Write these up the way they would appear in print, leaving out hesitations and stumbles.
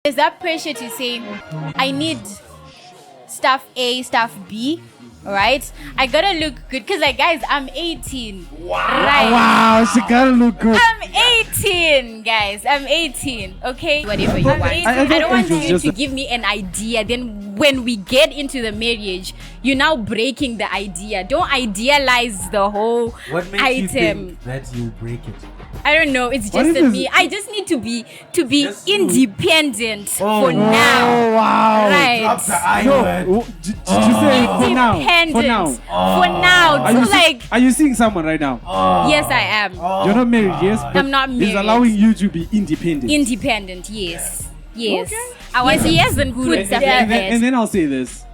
There's that pressure to say, I need stuff A, stuff B, right? I gotta look good because, like, guys, I'm 18. Wow. Right? Wow, she gotta look good. I'm 18, guys. I'm 18. Okay, whatever you want. I don't want you to give me an idea. Then when we get into the marriage, you're now breaking the idea. Don't idealize the whole What makes you think that you break it? I don't know. It's just me. I just need to be independent for now. Oh wow! Right. Drop the I word. No, did you say for now? For now. For now. Are you seeing someone right now? Yes, I am. You're not married, yes? But I'm not married. He's allowing you to be independent. Independent, yes. Yes. Okay. He hasn't put stuff in and then I'll say this.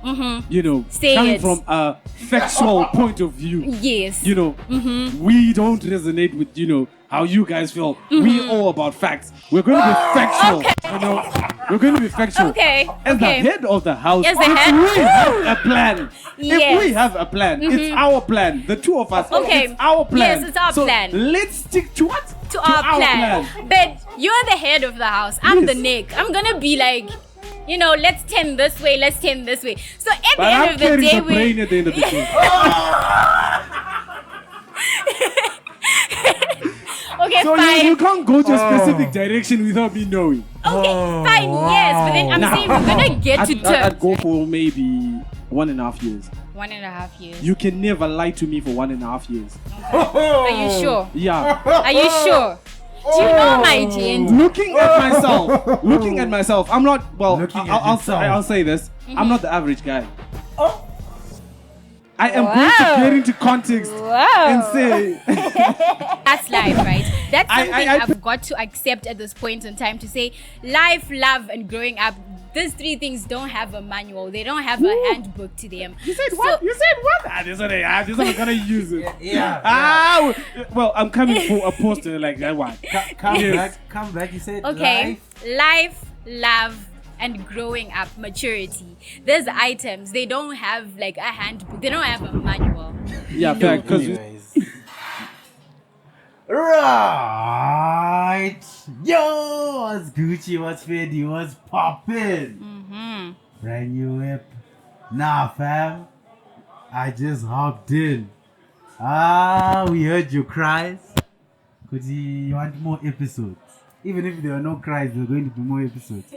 You know, coming from a factual point of view. Yes. You know, we don't resonate with, how you guys feel. We all about facts. We're going to be factual. Okay. You know, we're going to be factual. Okay. As the head of the house, As the head. we have a plan. Yes. If we have a plan, it's our plan. The two of us. Okay. It's our plan. Yes, it's our plan. Let's stick to what? To our plan. But you're the head of the house. I'm the neck. I'm gonna be like, let's tend this way. Let's tend this way. So at the end of the day, brain at the end of the day. Okay, so fine. you can't go to a specific direction without me knowing. Okay, fine, yes. But then I'm saying we're going to get to terms. I'd go for maybe 1.5 years. 1.5 years. You can never lie to me for 1.5 years. Are you sure? Yeah. Are you sure? Do you know my gender? Looking at myself, I'm not, well, I'll say this. I'm not the average guy. I am going to get into context and say that's life, right? That's something I've got to accept at this point in time, to say life, love, and growing up. These 3 things don't have a manual. They don't have a handbook to them. You said what? You said what? This one they have. This one I'm gonna use it. Yeah. Well, I'm coming for a poster like that one. Come back. You said life, love, and growing up, maturity. There's items. They don't have like a handbook. They don't have a manual. Yeah, fair. Because right. Yo, what's Gucci? What's Fendi? What's poppin'? Brand new whip. Nah, fam. I just hopped in. We heard your cries. Cause you want more episodes. Even if there are no cries, there are going to be more episodes.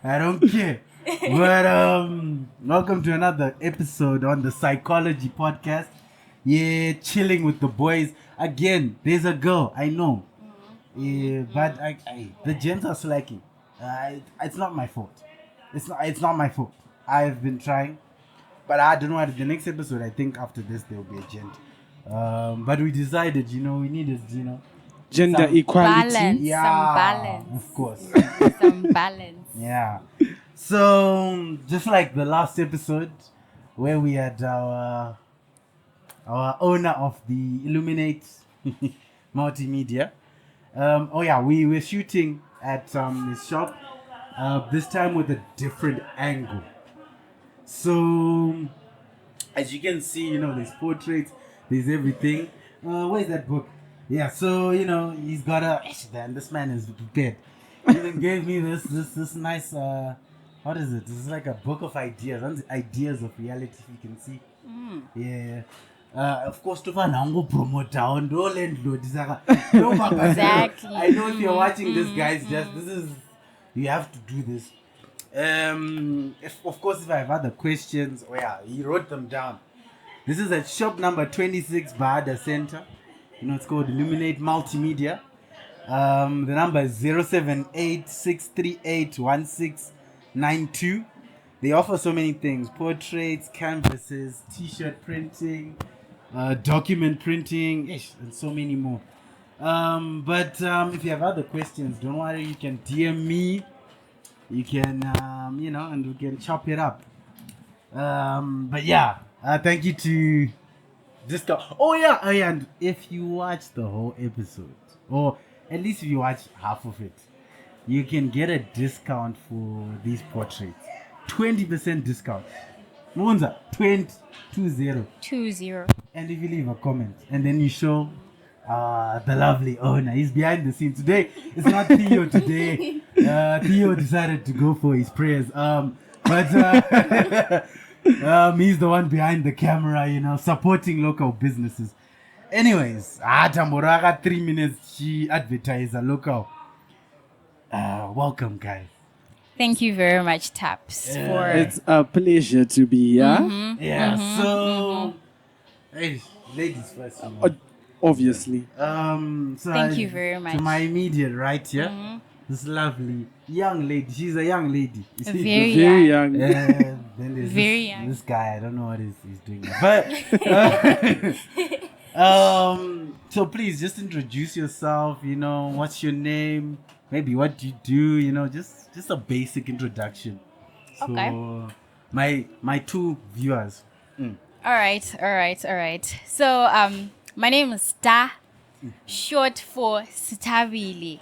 I don't care. But welcome to another episode on the Sicology Podcast. Yeah, chilling with the boys. Again, there's a girl, I know. But the gents are slacking. It's not my fault. It's not my fault. I've been trying. But I don't know, the next episode, I think after this, there will be a gent. But we decided, we needed, gender equality. Balance. Yeah, some balance. Of course. Some balance. Yeah. So, just like the last episode, where we had our owner of the Illuminate Multimedia. We were shooting at his shop, this time with a different angle. So, as you can see, there's portraits, there's everything. Where's that book? Yeah, so, he's got this man is prepared. He even gave me this nice, what is it? This is like a book of ideas, ideas of reality, if you can see. Yeah. Of course, to find Ango promoter on the landlord. Exactly. I know if you're watching this, guys, you have to do this. If I have other questions, he wrote them down. This is at shop number 26 Bahada Center. It's called Illuminate Multimedia. The number is 078-638-1692. They offer so many things: portraits, canvases, t-shirt printing, document printing, and so many more. But if you have other questions, don't worry, you can DM me. You can, and we can chop it up. But yeah, thank you to this guy. And if you watch the whole episode, or at least if you watch half of it, you can get a discount for these portraits. 20% discount. Monza, 20. 20. And if you leave a comment and then you show the lovely owner. He's behind the scenes today. It's not Theo today. Theo decided to go for his prayers. But he's the one behind the camera, supporting local businesses. Anyways, Tambora, I got 3 minutes. She advertised a local. Welcome, guys. Thank you very much, Taps, for It's a pleasure to be here. So, hey, ladies first. Obviously. So Thank you very much. To my immediate right here, this lovely young lady. She's a young lady. You see? Very Very young. young. Then there's Very this, young. this guy. I don't know what he's doing, but so please just introduce yourself. What's your name? Maybe what do you do? Just a basic introduction. So Okay. my two viewers. All right. So, my name is Star, short for Stabili,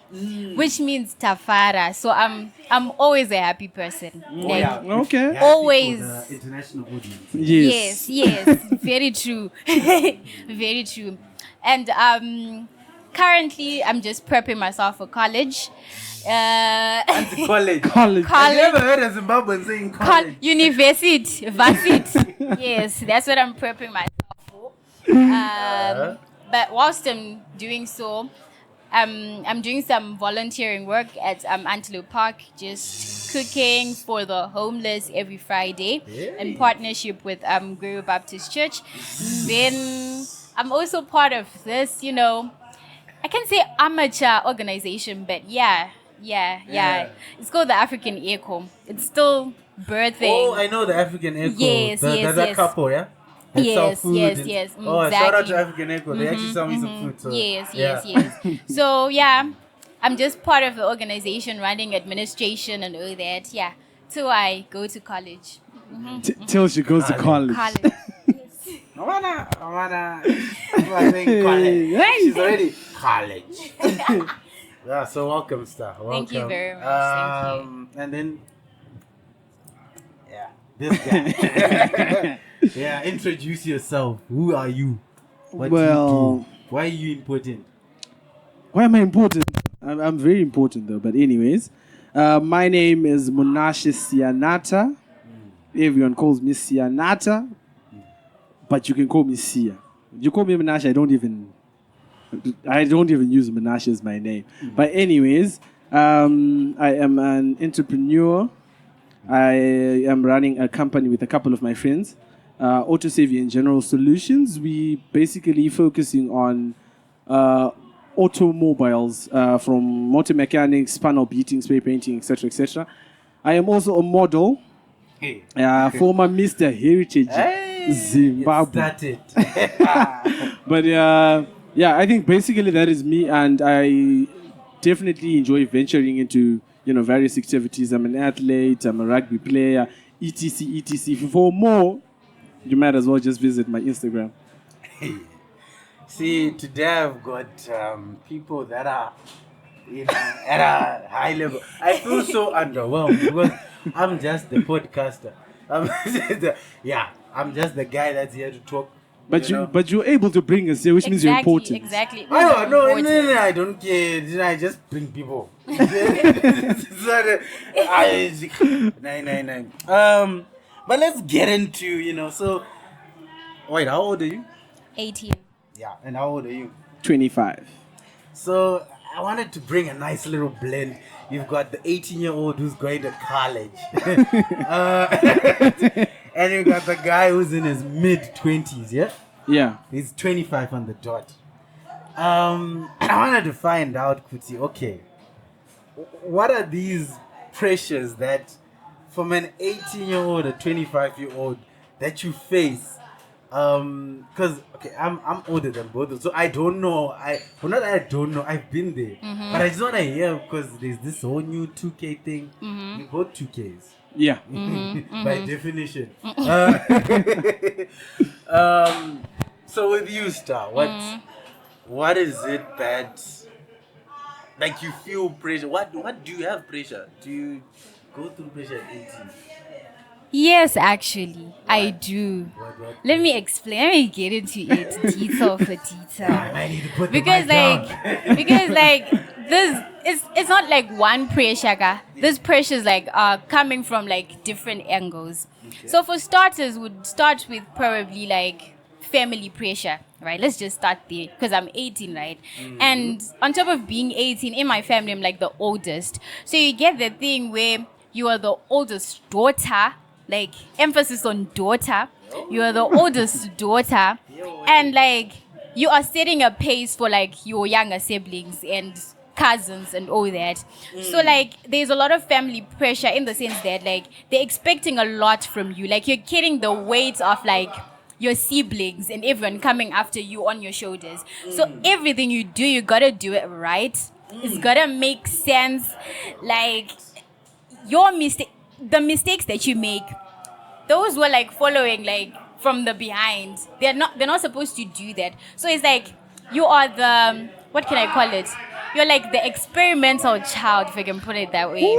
which means Tafara. So I'm always a happy person. Like, Okay. Yeah, Always. for the international audience. Yes. Yes, very true. Very true. And currently I'm just prepping myself for college. College. College. I've never heard a Zimbabwean saying college. University, varsity. Yes, that's what I'm prepping myself for. But whilst I'm doing so, I'm doing some volunteering work at Antelope Park, just cooking for the homeless every Friday in partnership with Greater Baptist Church. Then I'm also part of this, I can say amateur organization, but yeah. It's called the African Echo. It's still birthing. Oh, I know the African Echo. Yes, There's a couple, yeah? They Yes, sell food yes, and- yes, Oh, shout out to exactly. African Echo. They actually sell me some food. So, Yes. So I'm just part of the organization, running administration and all that. Yeah, till I go to college. Till she goes to college. College. I wanna. You are saying college. She's already college. Yeah, so welcome, Star. Welcome. Thank you very much. Thank you. And then, this guy. Yeah, introduce yourself. Who are you? What do you Well- do? Why are you important? Why am I important? I'm very important though. But anyways, my name is Monashe Sianata. Everyone calls me Sianata, but you can call me Sia. You call me Monashe, I don't even use Monashe as my name. But anyways, I am an entrepreneur. I am running a company with a couple of my friends, Autosavvy and General Solutions. We basically focusing on automobiles, from motor mechanics, panel beating, spray painting, etc., etc. I am also a model, Hey. former Mr. Heritage Zimbabwe. That's it. But I think basically that is me, and I definitely enjoy venturing into various activities. I'm an athlete, I'm a rugby player, etc. For more, you might as well just visit my Instagram. See, today I've got people that are at a high level. I feel so underwhelmed because I'm just the podcaster. I'm just the guy that's here to talk. But you're able to bring us here, which means you're important. Exactly. Oh, no, Important. I don't care. I just bring people. No. But let's get into, so, wait, how old are you? 18. Yeah, and how old are you? 25. So, I wanted to bring a nice little blend. You've got the 18-year-old who's going to college. And you got the guy who's in his mid-20s, yeah? Yeah. He's 25 on the dot. I wanted to find out, Kuti, okay, what are these pressures that from an 18-year-old or 25-year-old that you face? Because I'm older than both of them, so I don't know. Not that I don't know. I've been there, but I just want to hear because there's this whole new 2K thing. We both 2Ks. Yeah. By definition. So with you, Star, what is it that like you feel pressure? What do you have pressure? Do you go through pressure at 18? Yes, actually, I do. What? Let me explain. Let me get into it detail for detail. I need to put Because the mic down. because this it's not like one pressure. This pressure is like coming from like different angles. So for starters, would start with probably like family pressure, right? Let's just start there because I'm 18, right? And on top of being 18 in my family, I'm like the oldest. So you get the thing where you are the oldest daughter, like emphasis on daughter. You are the oldest daughter, and like you are setting a pace for like your younger siblings and cousins and all that. So like there's a lot of family pressure in the sense that like they're expecting a lot from you. Like you're carrying the weight of like your siblings and everyone coming after you on your shoulders. So everything you do, you gotta do it right. It's gotta make sense. Like the mistakes that you make, those were like following like from the behind. They're not supposed to do that. So it's like you are the, what can I call it? You're like the experimental child, if I can put it that way.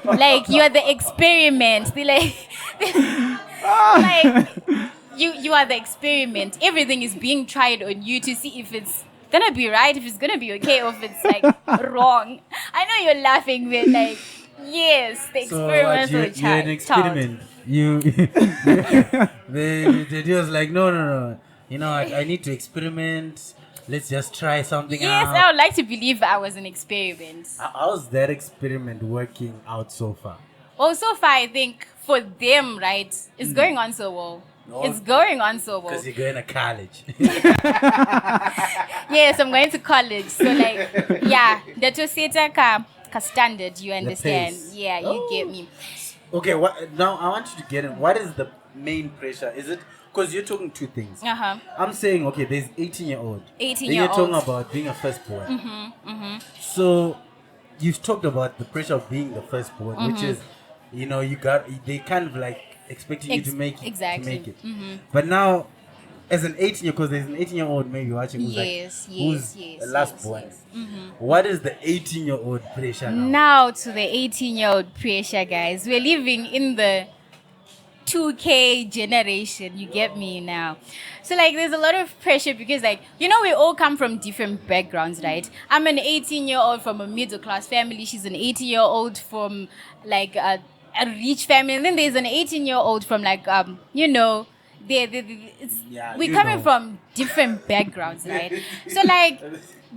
Like you're the experiment. They like you are the experiment. Everything is being tried on you to see if it's gonna be right, if it's gonna be okay, or if it's like wrong. I know you're laughing, but like, yes, the experimental child. You're an experiment. You the was like, no. You know, I need to experiment. Let's just try something out. Yes, I would like to believe I was an experiment. How's that experiment working out so far? Well, so far, I think for them, right, it's going on so well. No. It's going on so well. Because you're going to college. Yes, I'm going to college. So, like, yeah, the two-seater ka standard, you understand? pace. Yeah, you get me. Okay, now I want you to get in. What is the main pressure? Is it... Because you're talking two things. Uh-huh. I'm saying, okay, there's 18-year-old. 18-year-old. Then you're talking about being a firstborn. So, you've talked about the pressure of being the firstborn, which is, you know, they kind of like expecting you to make it. Exactly. To make it. But now, as an 18-year-old, because there's an 18-year-old maybe watching who's a last born. What is the 18-year-old pressure now? Now to the 18-year-old pressure, guys. We're living in the 2K generation, you get me now. So like there's a lot of pressure because like, you know, we all come from different backgrounds, right? I'm an 18-year-old from a middle class family. She's an 18-year-old from like a rich family, and then there's an 18-year-old from like you know, we're coming from different backgrounds, right? So like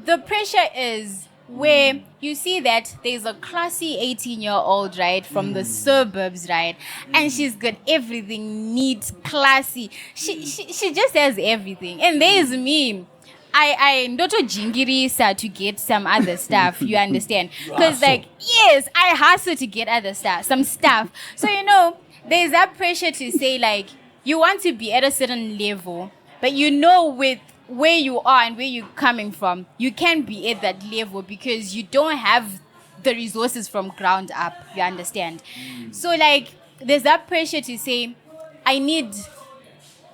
the pressure is where you see that there's a classy 18-year-old, right, from the suburbs, right, and she's got everything neat, classy. She just has everything. And there's me. I ndoto jingirisa to get some other stuff, you understand? Because like, yes, I hustle to get other stuff, some stuff. So, you know, there's that pressure to say like, you want to be at a certain level, but you know with where you are and where you're coming from, you can't be at that level because you don't have the resources from ground up, you understand? So like there's that pressure to say I need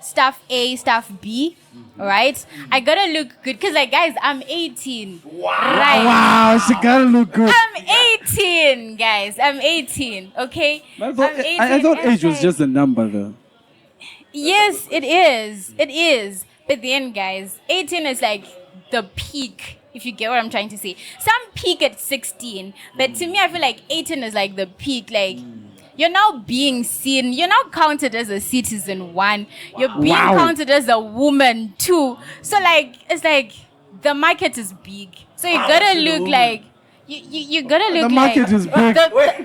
stuff A, stuff B, all right? I gotta look good because like guys, I'm 18. Right? Wow, she gotta look good. I'm 18, guys. I'm 18, okay? I thought, I'm 18, I thought and age was like- just a number though. Yes, it is. It is. But then, guys, 18 is like the peak, if you get what I'm trying to say. Some peak at 16, but to me, I feel like 18 is like the peak. Like, you're now being seen. You're now counted as a citizen, one. You're being counted as a woman, two. So, like, it's like the market is big. So, you gotta look like... You gotta look The market like... is big.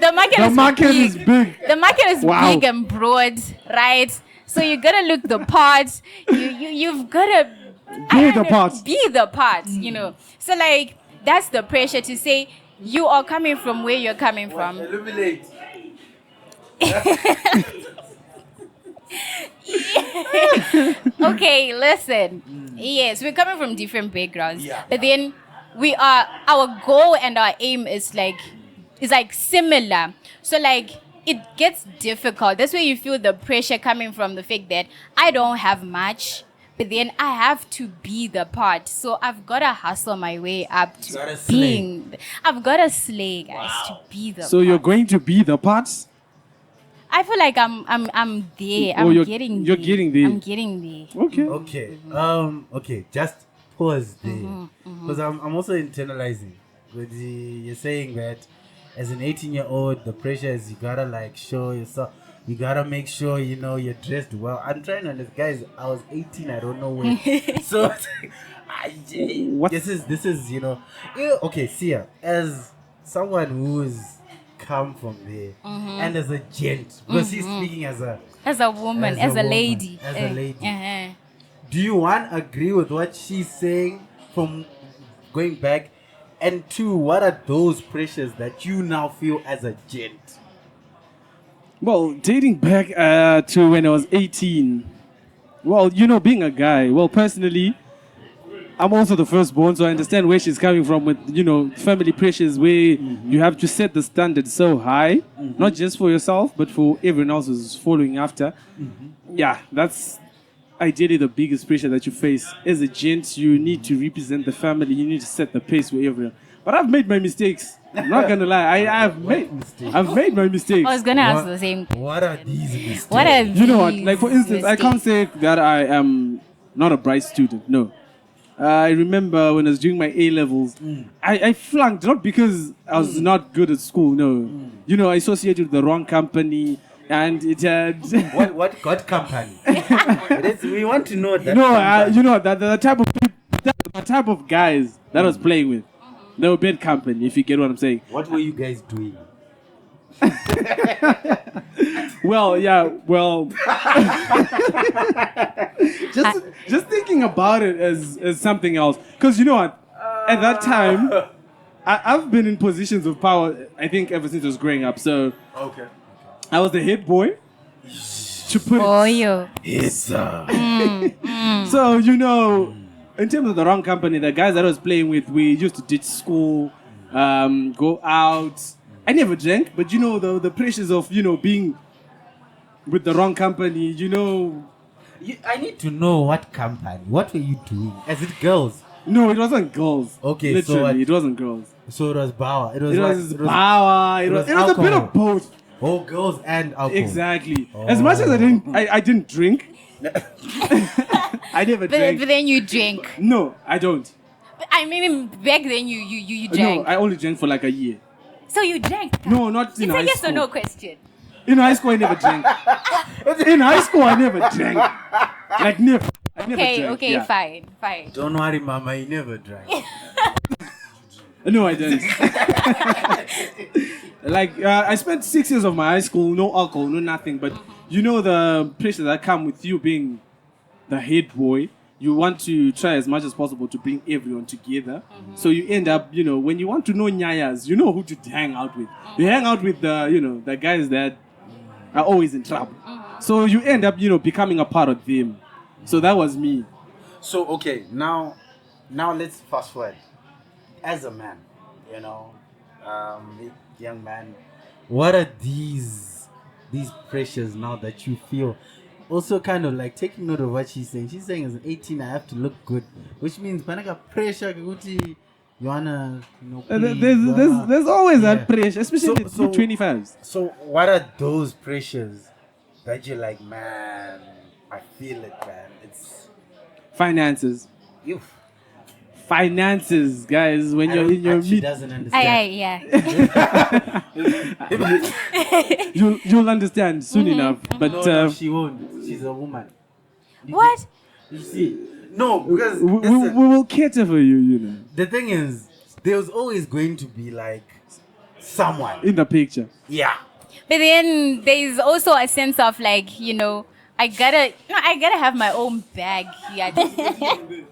The market The is market big. is big. The market is Wow. big and broad, right? So you gotta look the part. You've gotta Be the part. Be the part, you know. So like that's the pressure to say you are coming from where you're coming from. Illuminate. Okay, listen. Yes, we're coming from different backgrounds, Yeah. but then our goal and our aim is like similar. So like it gets difficult. That's where you feel the pressure coming from the fact that I don't have much, but then I have to be the part. So I've got to hustle my way up to being. I've got to slay, guys, to be the So part. you're going to be the parts? I feel like I'm there. you're getting you're there. getting there. I'm getting there. Okay. Okay. Okay. Just pause there, because I'm also internalizing. With you're saying that as an 18-year-old, the pressure is you gotta like show yourself. You gotta make sure you know you're dressed well. I'm trying to understand, guys. I was 18. I don't know when. So What? this is okay. Sia, as someone who's come from there and as a gent, because he's speaking as As a woman, as a woman, lady. as a lady. Uh-huh. Do you one agree with what she's saying from going back, and two, what are those pressures that you now feel as a gent? Well, dating back to when I was 18. Well, being a guy. Well, personally, I'm also the firstborn, so I understand where she's coming from with, family pressures where you have to set the standard so high, not just for yourself, but for everyone else who's following after. Yeah, that's ideally the biggest pressure that you face. As a gent, you need to represent the family, you need to set the pace for everyone. But I've made my mistakes. I'm not gonna lie. I've made my mistakes. I was gonna ask the same. What are these mistakes? What are You know what? these Like, for instance, I can't mistakes? say that I am not a bright student. No. I remember when I was doing my A levels, I flunked, not because I was not good at school. No. I associated with the wrong company, and it had. What company? We want to know that. No, the type of guys that I was playing with. They were bad company, if you get what I'm saying. What were you guys doing? Well, just thinking about it as something else. Because you know what? At that time, I've been in positions of power, I think, ever since I was growing up. So Okay. I was the head boy. To put Oh, it. yo. It's So, in terms of the wrong company, the guys that I was playing with, we used to ditch school, go out. I never drank, but the pressures of, being with the wrong company, I need to know what company. What were you doing? Is it girls? No, it wasn't girls. Okay, so literally, what? it wasn't girls. So it was Bauer. It It was what? power. It was a bit alcohol. of both. Oh, girls and alcohol. Exactly. As much as I didn't drink. I never But drank. then you drink. No, I don't. I mean, back then you drank. No, I only drank for like a year. So you drank. No, not in It's a high yes school. or no question. In high school, I never drank. In high school, I never drank. Like never. I never drank. Okay, yeah. fine. Don't worry, Mama. You never drank. No, I didn't. Like I spent 6 years of my high school, no alcohol, no nothing. But the pressure that come with you being the head boy. You want to try as much as possible to bring everyone together. So you end up, when you want to know nyayas, you know who to hang out with. You hang out with the guys that are always in trouble. So you end up, becoming a part of them. So that was me. So okay, now let's fast forward. As a man, young man, what are these pressures now that you feel? Also, kind of like taking note of what she's saying. She's saying as an 18, I have to look good, which means panaga pressure. You wanna, There's always that pressure, especially So- with 25s. So, what are those pressures that you're like, man? I feel it, man. It's Finances. you. Finances, guys. When you're in your She mid, doesn't understand. Yeah. you'll understand soon enough. But No, she won't. She's a woman. What? You see? No, because we listen, will cater for you, the thing is, there's always going to be like someone. in the picture. Yeah. But then there's also a sense of like, I gotta have my own bag here.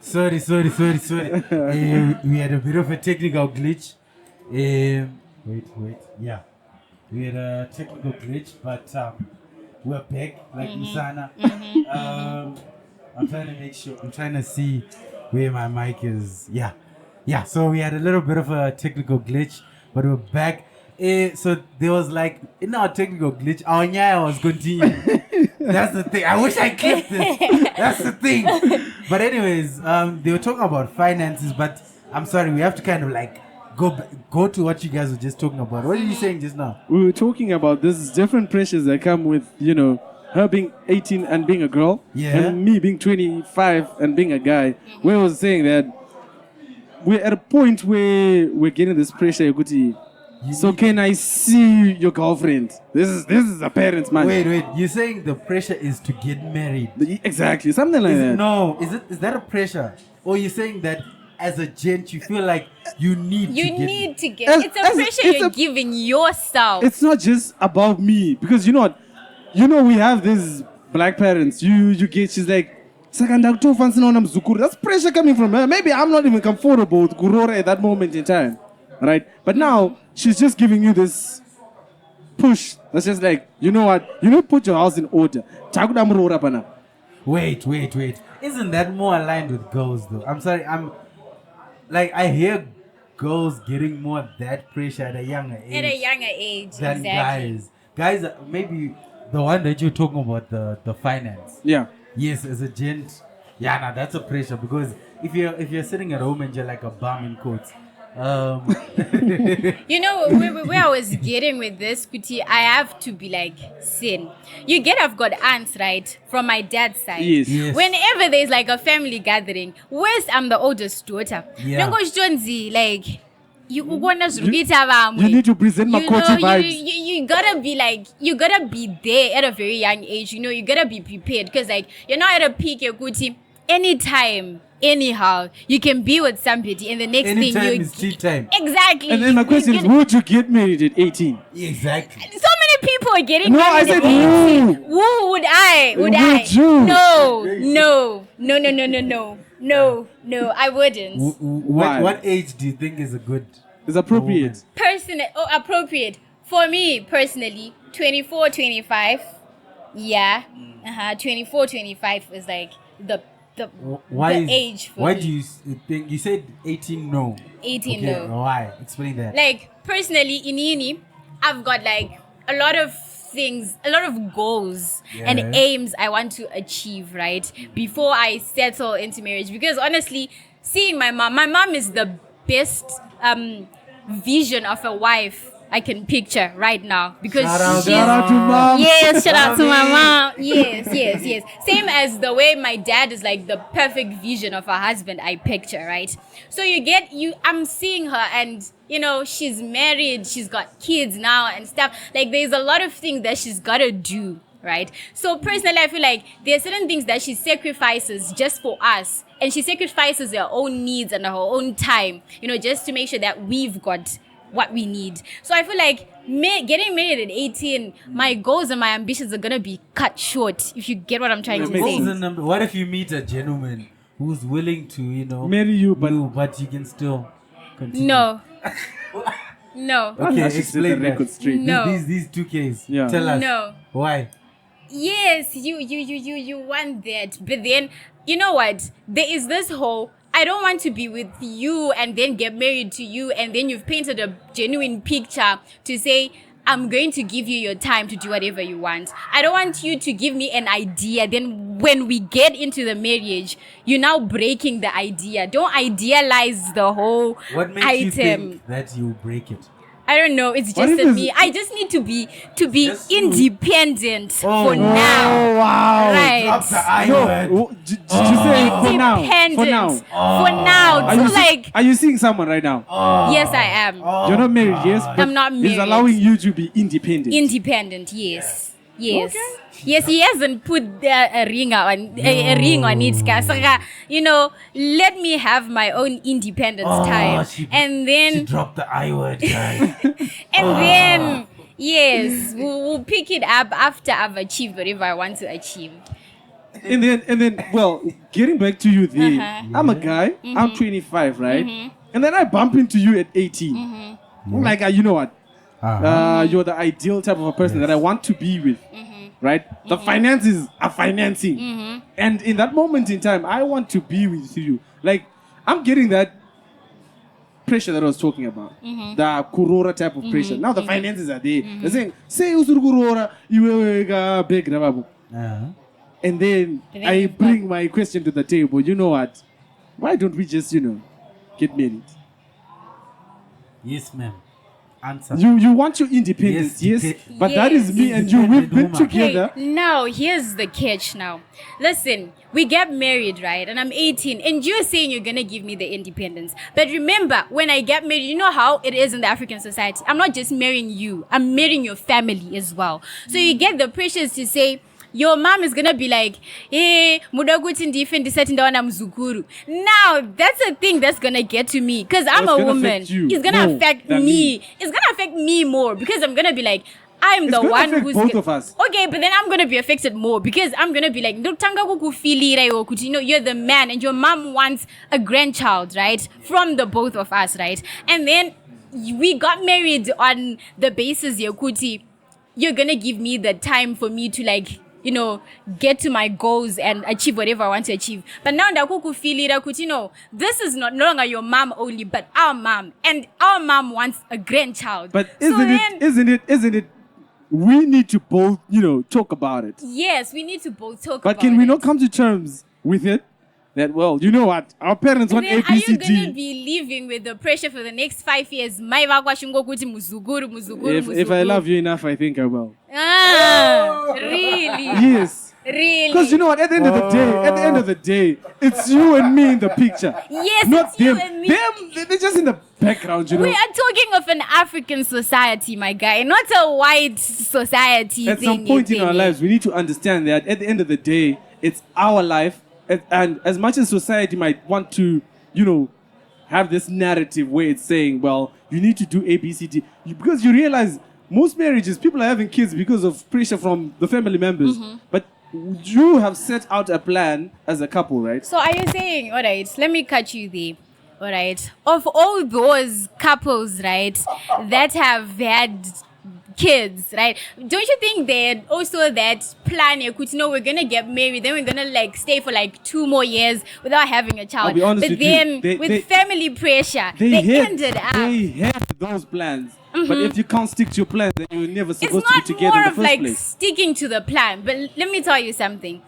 Sorry. We had a bit of a technical glitch. Wait. Yeah. We had a technical glitch, but we're back like Usana. I'm trying to make sure. I'm trying to see where my mic is. Yeah. So we had a little bit of a technical glitch, but we're back. So there was like in our technical glitch, our nyaya was continuing. That's the thing. I wish I clipped this. That's the thing. But anyways, they were talking about finances, but I'm sorry, we have to kind of like go to what you guys were just talking about. What are you saying just now? We were talking about these different pressures that come with, her being 18 and being a girl, and me being 25 and being a guy. Where I was saying that we're at a point where we're getting this pressure. So can I see your girlfriend? This is a parent's man. Wait. You're saying the pressure is to get married? Exactly, something like that. No, is that a pressure? Or you're saying that as a gent you feel like you need to get it's a pressure you're giving yourself. It's not just about me, because you know what? We have these black parents. You get, she's like, that's pressure coming from her. Maybe I'm not even comfortable with Kurora at that moment in time. Right? But now she's just giving you this push. That's just like, you know what? Put your house in order. Wait. Isn't that more aligned with girls though? I'm sorry, I hear girls getting more that pressure at a younger age. Than exactly. Guys, maybe the one that you're talking about, the finance. Yeah. Yes, as a gent, that's a pressure, because if you're sitting at home and you're like a bum in quotes. Where I was getting with this, Kuti, I have to be like, sin. I've got aunts, right, from my dad's side. Yes. Whenever there's like a family gathering, I'm the oldest daughter. Yeah. Like, you need to present Makoti vibes. You gotta be like, you gotta be there at a very young age. You gotta be prepared, because like you're not at a peak, Kuti. Anytime, anyhow, you can be with somebody, and the next thing is tea time. Exactly. And then my question is, would you get married at 18? Exactly. So many people are getting married I said at 18. Who would I? Would you? No, I wouldn't. Why? What age do you think is a good? It's appropriate. Appropriate. For me, personally, 24, 25. Yeah. 24, 25 is like the age for why me. do you think you said 18? No. 18 okay, no. Why? Explain that. Like, personally, in uni, I've got like a lot of things, a lot of goals and aims I want to achieve, right, before I settle into marriage. Because honestly, seeing my mom is the best vision of a wife I can picture right now, because shout out to mom. Yes, shout out to my mom. Yes. Same as the way my dad is like the perfect vision of a husband I picture, right? So I'm seeing her, and she's married, she's got kids now and stuff. Like, there's a lot of things that she's gotta do, right? So personally, I feel like there are certain things that she sacrifices just for us, and she sacrifices her own needs and her own time, just to make sure that we've got what we need. So I feel like getting married at 18, my goals and my ambitions are gonna be cut short, if you get what I'm trying to say. What if you meet a gentleman who's willing to, marry you, but you can still continue? No. Okay, explain that. Straight. No. These 2Ks. Yeah. Tell us. No. Why? Yes, you want that, but then you know what? There is this whole, I don't want to be with you and then get married to you, and then you've painted a genuine picture to say, I'm going to give you your time to do whatever you want. I don't want you to give me an idea, then when we get into the marriage, you're now breaking the idea. Don't idealize the whole What makes item. you think that you break it? I don't know. It's just me. I just need to be independent for now. Oh wow! Right. Drop the I word. Did you say for now? Independent. For now. Are you seeing someone right now? Yes, I am. You're not married, yes? But I'm not he's married. allowing you to be independent. Independent, yes. Yes. Okay. Yes, he hasn't put a ring on it, guys. Let me have my own independence time. And then she dropped the I word, guys. and then yes, we'll pick it up after I've achieved whatever I want to achieve. And then, well, getting back to you there, I'm a guy, I'm 25, right? And then I bump into you at 18. I'm like, you know what? You're the ideal type of a person that I want to be with. Right? The finances are financing. And in that moment in time, I want to be with you. Like, I'm getting that pressure that I was talking about. The Kurora type of pressure. Now the finances are there. They're saying, say Usuru Kurora, you big Rababu. And then I bring my question to the table. You know what? Why don't we just, get married? Yes, ma'am. Answer. You want your independence, yes, but that is me and you. We've been together. Okay, now here's the catch. Now, listen, we get married, right? And I'm 18, and you're saying you're gonna give me the independence. But remember, when I get married, you know how it is in the African society. I'm not just marrying you; I'm marrying your family as well. So you get the pressures to say. Your mom is gonna be like, hey, mudaguti defend the mzukuru. Now that's a thing that's gonna get to me because I'm a woman. It's gonna affect me. It's gonna affect me more because I'm gonna be like, I'm the one who's both of us. Okay, but then I'm gonna be affected more because I'm gonna be like, you're the man, and your mom wants a grandchild, right? From the both of us, right? And then we got married on the basis, Yakuti, you're gonna give me the time for me to like, get to my goals and achieve whatever I want to achieve. But now this is no longer your mom only, but our mom. And our mom wants a grandchild. But isn't it? We need to both, talk about it. Yes, we need to both talk about it. But can we not come to terms with it? That, well, you know what? Our parents want ABCD. Are you going to be living with the pressure for the next 5 years? If I love you enough, I think I will. Really? Yes. Really? Because you know what? At the end of the day, it's you and me in the picture. Yes, not it's them. you and me. They're just in the background, We are talking of an African society, my guy, not a white society. At some point in our lives, we need to understand that at the end of the day, it's our life. And as much as society might want to, have this narrative where it's saying, well, you need to do A, B, C, D. Because you realize most marriages, people are having kids because of pressure from the family members. Mm-hmm. But you have set out a plan as a couple, right? So are you saying, all right, let me cut you there. All right. Of all those couples, right, that have had kids, right? Don't you think that also that plan, we're gonna get married, then we're gonna like stay for like 2 more years without having a child. I'll be honest but with then you, with family pressure, they ended up. They had those plans. Mm-hmm. But if you can't stick to your plan, then you're never supposed to be together in the first place. It's not more of like sticking to the plan. But let me tell you something.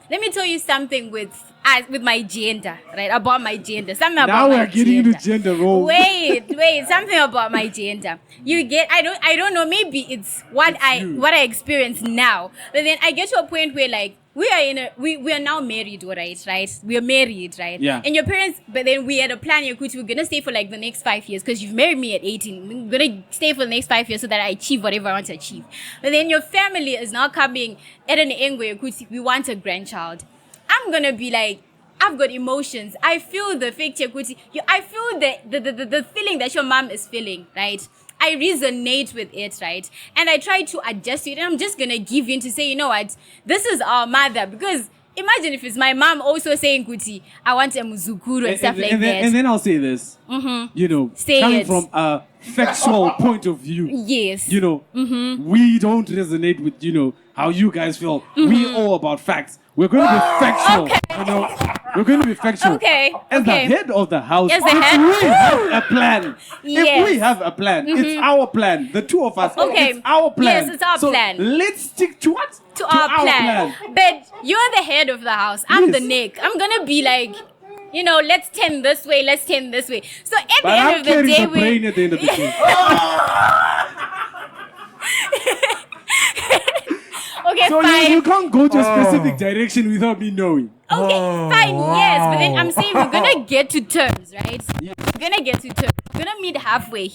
With my gender, right? About my gender. Something about now my we're getting into gender roles. Wait. Something about my gender. You get? I don't know. Maybe it's what I experience now. But then I get to a point where like we are now married, right? We are married, right? Yeah. And your parents, but then we had a plan. We're gonna stay for like the next 5 years because you've married me at 18. We're gonna stay for the next 5 years so that I achieve whatever I want to achieve. But then your family is now coming at an angle. We want a grandchild. I'm gonna be like, I've got emotions. I feel the fake Chekuti. I feel the feeling that your mom is feeling, right? I resonate with it, right? And I try to adjust to it. And I'm just gonna give in to say, you know what? This is our mother. Because imagine if it's my mom also saying, Kuti, I want a muzukuru and stuff like that. And then I'll say this. Mm-hmm. Say coming it. from a factual point of view. Yes. We don't resonate with, how you guys feel. We're all about facts. We're going to be factual. Okay. We're going to be factual. Okay. As the head of the house, As the if head. we have a plan, Yes. if we have a plan, it's our plan. The two of us, Okay. it's our plan. Yes, it's our plan. Let's stick to what? To our plan. But you're the head of the house. I'm the neck. I'm going to be like, let's tend this way, let's tend this way. So at the end of the day, brain at the end of the day. Okay, so fine. you can't go to a specific direction without me knowing. Okay, fine, yes. But then I'm saying we're going to get to terms, right? Yeah. We're going to get to terms. We're going to meet halfway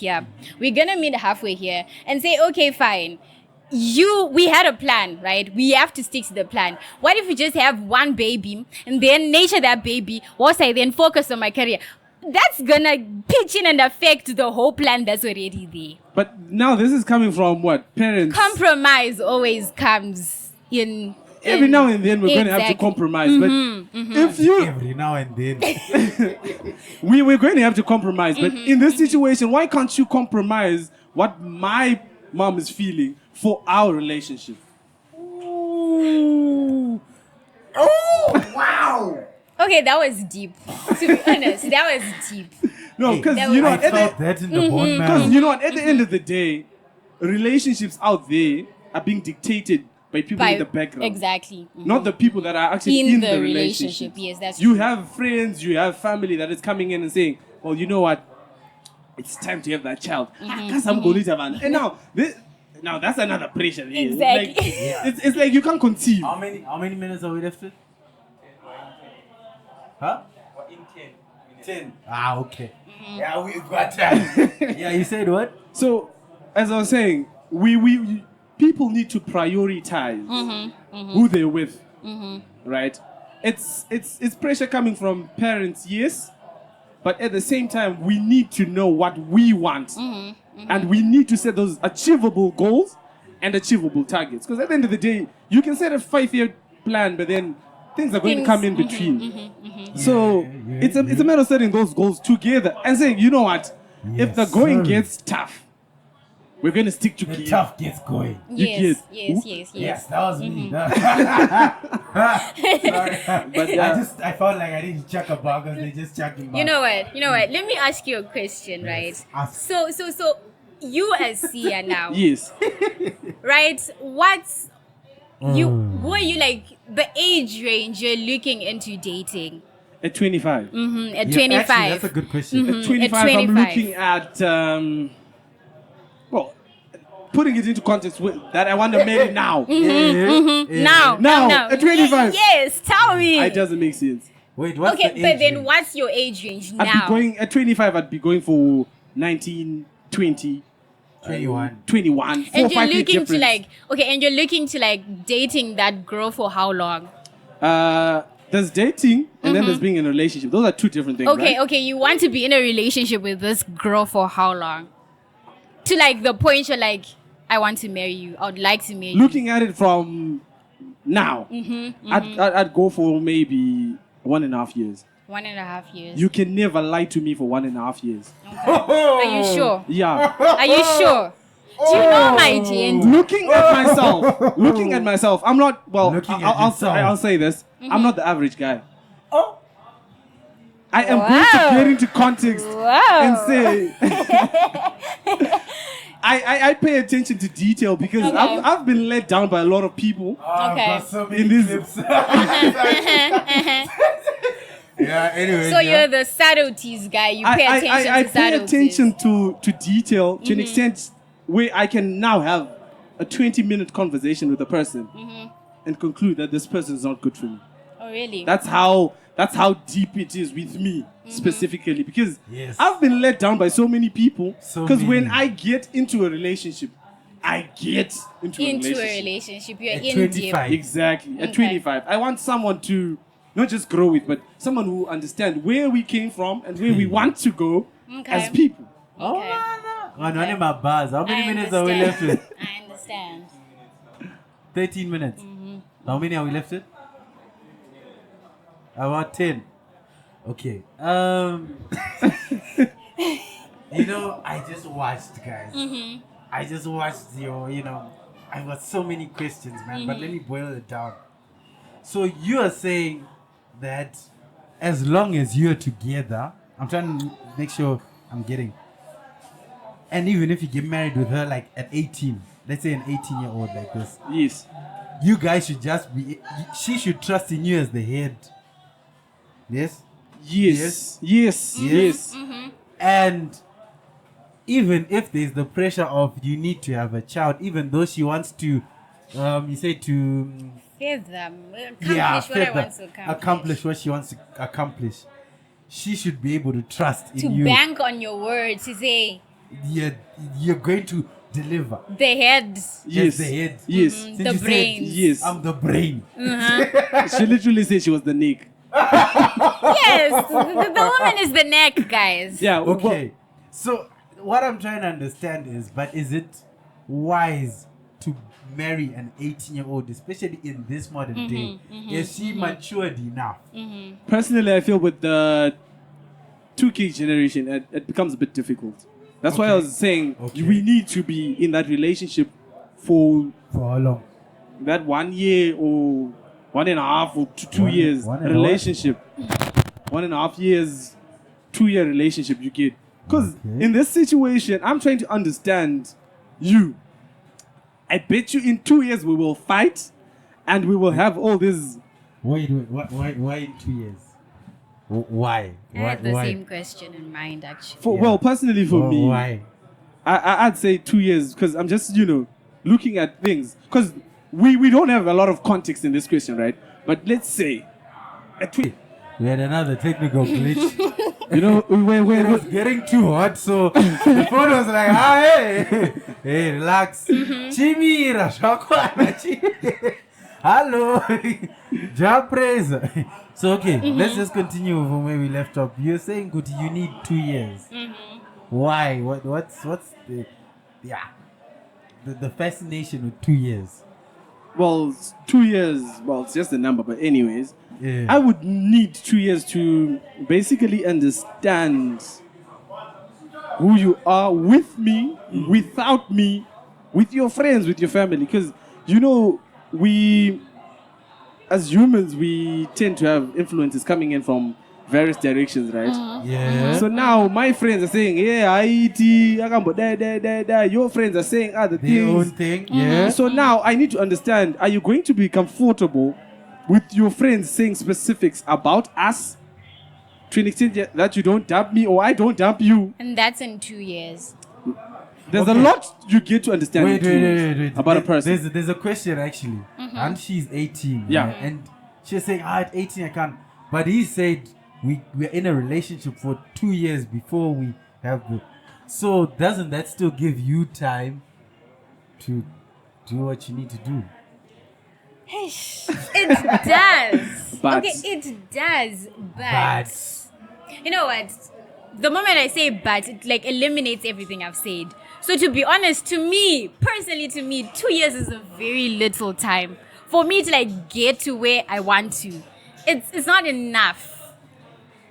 here. And say, okay, fine. We had a plan, right? We have to stick to the plan. What if we just have one baby and then nurture that baby whilst I then focus on my career? That's gonna pitch in and affect the whole plan that's already there. But now this is coming from what? Parents. Compromise always comes in. Every now and then we're going to have to compromise. But if you... Every now and then. we're going to have to compromise. But in this situation, why can't you compromise what my mom is feeling for our relationship? Ooh. Oh, wow. Okay, that was deep. To be honest, that was deep. No, because I felt that in the bone marrow. Because you know what? At the end of the day, relationships out there are being dictated by people in the background. Exactly. Not the people that are actually in the relationship. Yes, that's you true. have friends, you have family that is coming in and saying, well, you know what? it's time to have that child. And now that's another pressure. Exactly. It's like you can't conceive. How many minutes are we left with? Huh? In 10. Ah, okay. Yeah, we got time. Yeah, you said what? So, as I was saying, we people need to prioritize who they're with, right? It's pressure coming from parents, yes, but at the same time, we need to know what we want, and we need to set those achievable goals and achievable targets. Because at the end of the day, you can set a 5-year plan, but then things are going to come in between. So it's a matter of setting those goals together and saying, you know what, if the going gets tough, we're going to stick together. The tough gets going. Yes, Yes, that was me. Sorry. But I felt like I didn't chuck a bug because they just chucked him. You know what? Let me ask you a question, right? So you as Sia now, Yes. right? Who are you like the age range you're looking into dating? At 25. At Yeah, 25. actually, that's a good question. At 25, I'm looking at, putting it into context that I want to marry now. Now. At 25. Yes, tell me. It doesn't make sense. Wait, what's Okay, the but age then range? what's your age range I'd be now? going at 25. I'd be going for 19, 20, 21. 21. 4 And or 5 you're year looking difference. and you're looking to like dating that girl for how long? There's dating and then there's being in a relationship. Those are two different things. Okay, right? okay, you want to be in a relationship with this girl for how long? To like the point you're like, I want to marry you. I would like to marry you. Looking at it from now, I'd go for maybe 1.5 years. 1.5 years. You can never lie to me for 1.5 years. Okay. Are you sure? Yeah. Are you sure? Do you know my gender? Looking at myself, I'm not, well, Looking at I'll yourself. say this. I'm not the average guy. Oh. I am going to get into context and say, I pay attention to detail because Okay. I've been let down by a lot of people. Okay. Got so many In this- clips. Yeah, anyway. So you're the subtleties guy. You pay attention I to pay subtleties. attention to detail to an extent where I can now have a 20-minute conversation with a person and conclude that this person is not good for me. Oh, really? That's how deep it is with me specifically, because Yes. I've been let down by so many people. So Because when many. I get into a relationship, I get into a relationship. You're At in 25. deep. Exactly. At Okay. 25, I want someone to not just grow with, but someone who understands where we came from and where we want to go as people. Oh, Okay. man. On my bars. How many I minutes are we left with? I understand. 13 minutes. How many are we left with? About 10. Okay. You know, I just watched, guys. I just watched I got so many questions, man. But let me boil it down. So you are saying that as long as you're together, I'm trying to make sure I'm getting. And even if you get married with her like at 18, let's say an 18-year-old like this, Yes. you guys should just be, she should trust in you as the head. Yes? Yes. Yes. Yes. And even if there's the pressure of you need to have a child, even though she wants to, you say to, accomplish what she wants to accomplish, she should be able to trust in To you. bank on your words, to say You're going to deliver. the head. Yes. The head. Yes. Since The you said, brains. Yes. I'm the brain. She literally said she was the neck. Yes, the woman is the neck, guys. Yeah. Okay. So what I'm trying to understand is it wise to marry an 18-year-old, especially in this modern day? Is she matured enough? Personally, I feel with the 2K generation, it becomes a bit difficult. That's why I was saying we need to be in that relationship for how long? that 1 year or 1.5 or 2 years one and a relationship. 1.5 years, 2 year relationship you get. Because in this situation, I'm trying to understand you. I bet you in 2 years we will fight and we will have all this. Wait, why in 2 years? Why? I had the why? same question in mind, actually. Well, personally for me, Why? I'd say 2 years because I'm just, looking at things. Because we don't have a lot of context in this question, right? But let's say, We had another technical glitch. we It was getting too hot, so the phone was like, hey, relax. Chimira, shakwana, hello, Japreza. So, okay, let's just continue from where we left off. You're saying, Kuti, you need 2 years. Why? What's the fascination with 2 years? Well, 2 years, it's just a number, but anyways, I would need 2 years to basically understand who you are with me, without me, with your friends, with your family. Because, we, as humans, we tend to have influences coming in from various directions, right? Yeah. So now my friends are saying, I eat, I can da. Your friends are saying other Their things. own thing, yeah. So now I need to understand, are you going to be comfortable with your friends saying specifics about us to an extent that you don't dump me or I don't dump you? And that's in 2 years. There's a lot you get to understand Wait. about a person. There's a question actually. And she's 18. Yeah. Right? And she's saying, at 18 I can't. But he said we're in a relationship for 2 years before we have the... So doesn't that still give you time to do what you need to do? It does. But- Okay, it does. But you know what? The moment I say but, it eliminates everything I've said. So to be honest, personally to me, 2 years is a very little time for me to get to where I want to. It's not enough.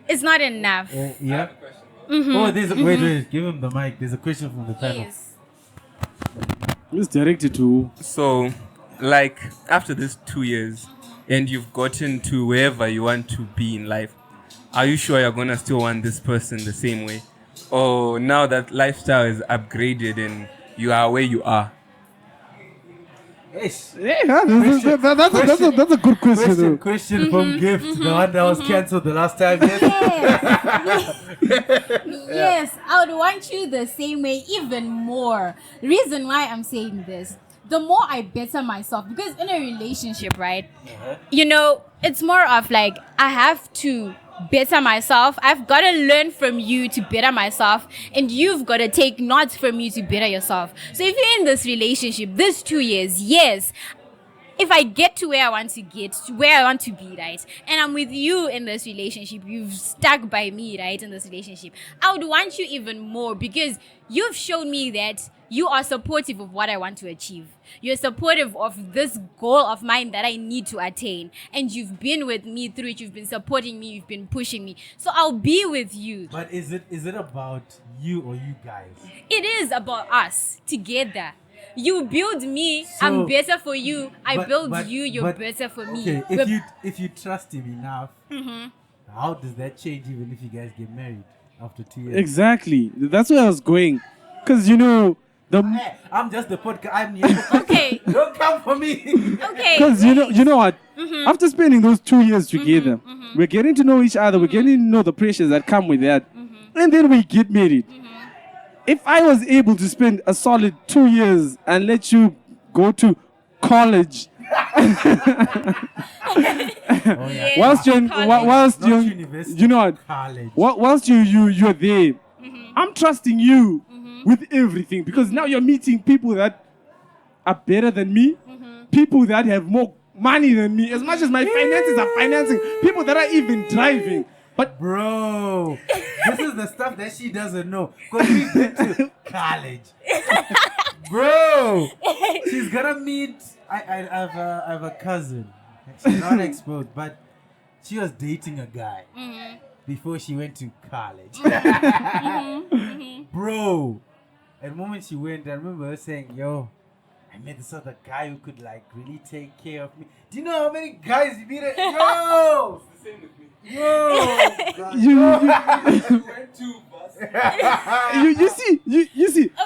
It's not enough. Yeah. Oh, wait. Give him the mic. There's a question from the panel. Yes. It's directed to... So, after this 2 years, and you've gotten to wherever you want to be in life, are you sure you're gonna still want this person the same way? Or now that lifestyle is upgraded and you are where you are? Yes. Yeah, that's a good question, though. Question from Gift, the one that was cancelled the last time. Yes. Yes, I would want you the same way, even more. The reason why I'm saying this, the more I better myself, because in a relationship, right, it's more of I have to better myself. I've got to learn from you to better myself, and you've got to take notes from me to better yourself. So if you're in this relationship, this 2 years, yes, if I get to where I want to get, to where I want to be, right, and I'm with you in this relationship, you've stuck by me, right, in this relationship, I would want you even more because you've shown me that you are supportive of what I want to achieve. You're supportive of this goal of mine that I need to attain. And you've been with me through it. You've been supporting me. You've been pushing me. So I'll be with you. But is it about you or you guys? It is about us together. You build me, I'm better for you. I build you, you're better for me. Okay, if you trust him enough, how does that change even if you guys get married after 2 years? Exactly. That's where I was going. Because, I'm just the podcast. I'm here. Okay. Don't come for me. Okay. Because you know what? After spending those 2 years together, we're getting to know each other. We're getting to know the pressures that come with that, and then we get married. If I was able to spend a solid 2 years and let you go to college, Yeah. whilst you're, Not university, you know what? college. Whilst you're there, I'm trusting you with everything because now you're meeting people that are better than me, people that have more money than me. As much as my finances are financing, people that are even driving. But Bro, this is the stuff that she doesn't know because we've been to college. Bro, she's gonna meet. I have a cousin. She's not exposed, but she was dating a guy before she went to college. Bro, and the moment she went, I remember her saying, "Yo, I met this other guy who could really take care of me." Do you know how many guys you meet? Yo, It's the same with me. you see,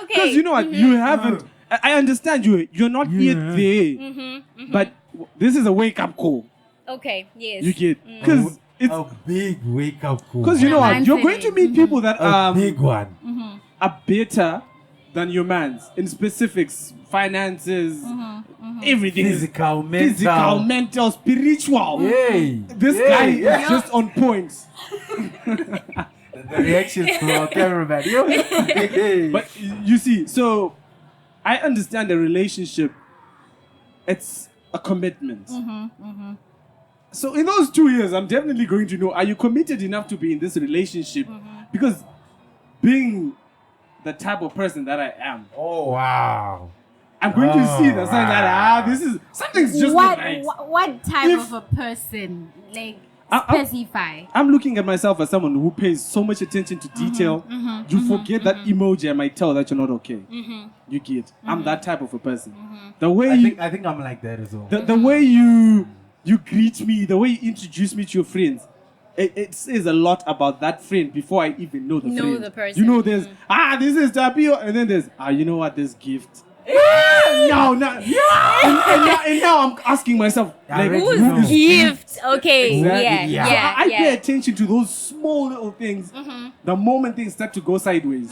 because you know what, you haven't. I understand you're not yet there, but this is a wake up call. Okay, yes. You get because it's a big wake up call. because you know what, you're going to meet people that a big one. are better than your man's in specifics, finances, everything. Physical, Physical, mental, spiritual. Yay. This guy is just on point. The reactions from our cameraman. Yo. But you see, so I understand the relationship. It's a commitment. So in those 2 years, I'm definitely going to know, are you committed enough to be in this relationship? Because being the type of person that I am, Oh wow. I'm going to see the sign that this is something's just not right. What type If- of a person? Like I- specify. I'm looking at myself as someone who pays so much attention to detail. You forget that emoji I might tell that you're not okay. You get. I'm that type of a person. The way I think I'm like that as well. the way you greet me, the way you introduce me to your friends, it says a lot about that friend before I even know the Know friend. the person. You know, there's this is Tapio, and then there's you know what, this gift. No, and now I'm asking myself, like, Who's who is Gift. Okay. Exactly. Yeah. So Yeah. I pay attention to those small little things. The moment things start to go sideways,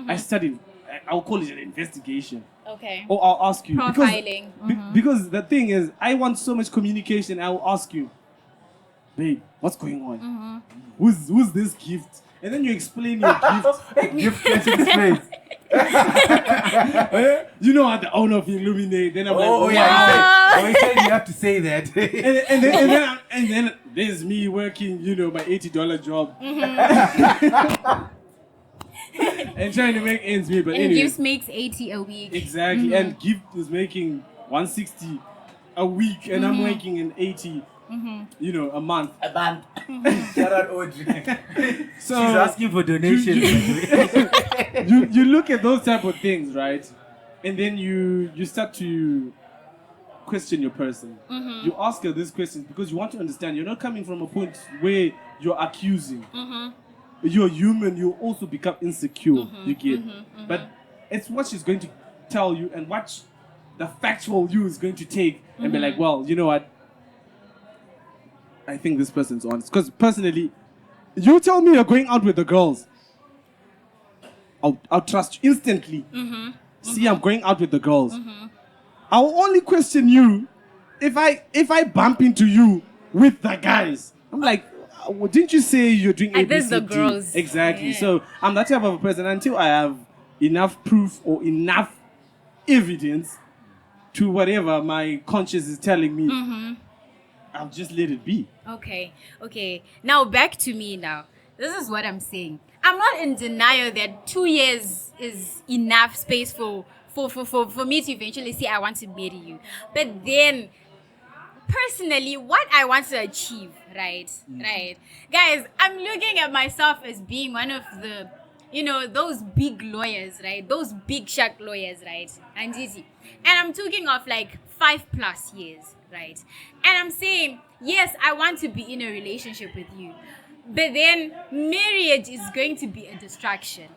I study. I'll call it an investigation. Okay. Or I'll ask you. Profiling. Because the thing is, I want so much communication. I will ask you, babe, what's going on? Who's this gift? And then you explain your gift. Gift catching space. You know, I'm the owner of Illuminate. Then I'm Oh like, yeah. He said you have to say that. and then there's me working, you know, my $80 job. And trying to make ends meet. But And anyway. Gifts makes 80 a week. Exactly. And Gift is making 160 a week, and I'm making an 80, you know, a month. A band. Shout out Audrey. So She's asking for donations. you look at those type of things, right? And then you start to question your person. You ask her these questions because you want to understand. You're not coming from a point where you're accusing. You're human. You also become insecure. You get, but it's what she's going to tell you and what the factual you is going to take and be like, well, you know what? I think this person's honest. Because personally, you tell me you're going out with the girls, I'll trust you instantly. See, I'm going out with the girls. I'll only question you if I bump into you with the guys. I'm like, didn't you say you're doing And there's ABC? the girls. Exactly. Yeah. So I'm that type of a person until I have enough proof or enough evidence to whatever my conscience is telling me. I'll just let it be. Okay. Now back to me now. This is what I'm saying. I'm not in denial that 2 years is enough space for me to eventually say I want to marry you. But then personally, what I want to achieve, right? Guys, I'm looking at myself as being one of the, those big lawyers, right? Those big shark lawyers, right? And I'm talking of like 5+ years, right? And I'm saying, yes, I want to be in a relationship with you. But then marriage is going to be a distraction.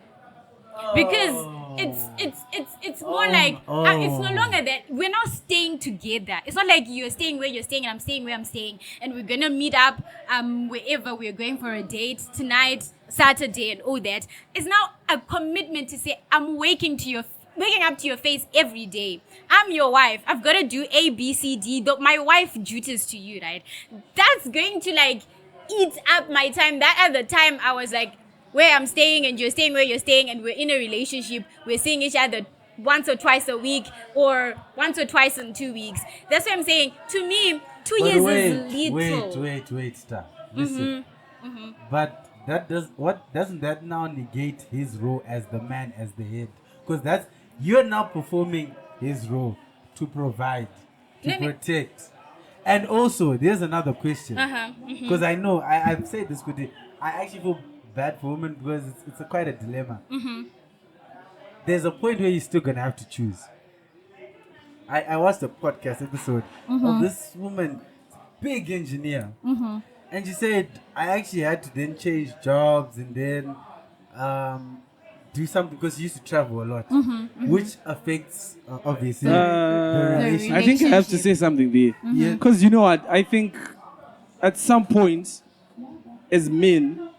Because it's more like it's no longer that we're not staying together. It's not like you're staying where you're staying and I'm staying where I'm staying and we're gonna meet up wherever we're going for a date tonight, Saturday, and all that. It's now a commitment to say I'm waking up to your face every day. I'm your wife. I've got to do A, B, C, D. My wife duties to you, right? That's going to like eat up my time. That at the time I was like, where I'm staying and you're staying where you're staying and we're in a relationship, we're seeing each other once or twice a week or once or twice in 2 weeks. That's what I'm saying. To me, 2 years is little. Wait, stop. Listen. But doesn't that now negate his role as the man, as the head? Because you're now performing his role to provide, to protect. And also, there's another question. Because I know, I've said this with you. I actually feel bad for women because it's quite a dilemma. There's a point where you're still gonna have to choose. I watched a podcast episode of this woman, big engineer, and she said I actually had to then change jobs and then do something because she used to travel a lot, which affects obviously the relationship. I think I have to say something there. Because you know what? I think at some point as men,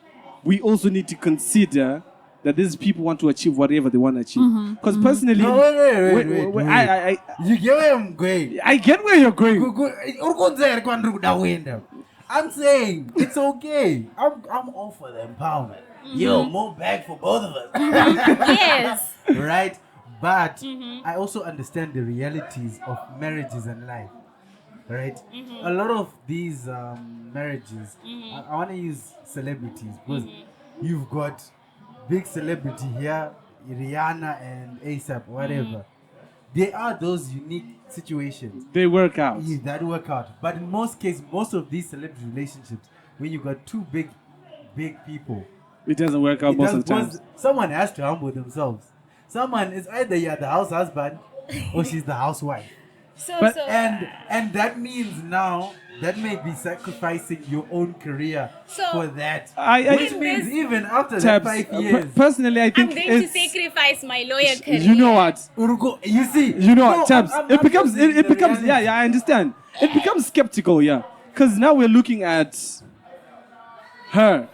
we also need to consider that these people want to achieve whatever they want to achieve. Because personally, No, wait. You get where I'm going. I get where you're going. I'm saying it's okay. I'm all for the empowerment. Yo, more bag for both of us. Yes. Right? But I also understand the realities of marriages and life. Right? A lot of these marriages, I want to use celebrities because you've got big celebrity here, Rihanna and ASAP, whatever. There are those unique situations. They work out. Yeah, that work out. But in most cases, most of these celebrity relationships, when you got two big people, It doesn't work out most of the time. someone has to humble themselves. Someone is either you're the house husband or she's the housewife. But- And that means now that may be sacrificing your own career So- for that. Which Which means even after Tabs, that 5 years. personally, I I'm think going to it's, sacrifice my lawyer career. you know what? Urugo, you see, You know No, what, Tabs? I'm It becomes, just it the becomes, reality. I understand. It becomes skeptical, because now we're looking at her.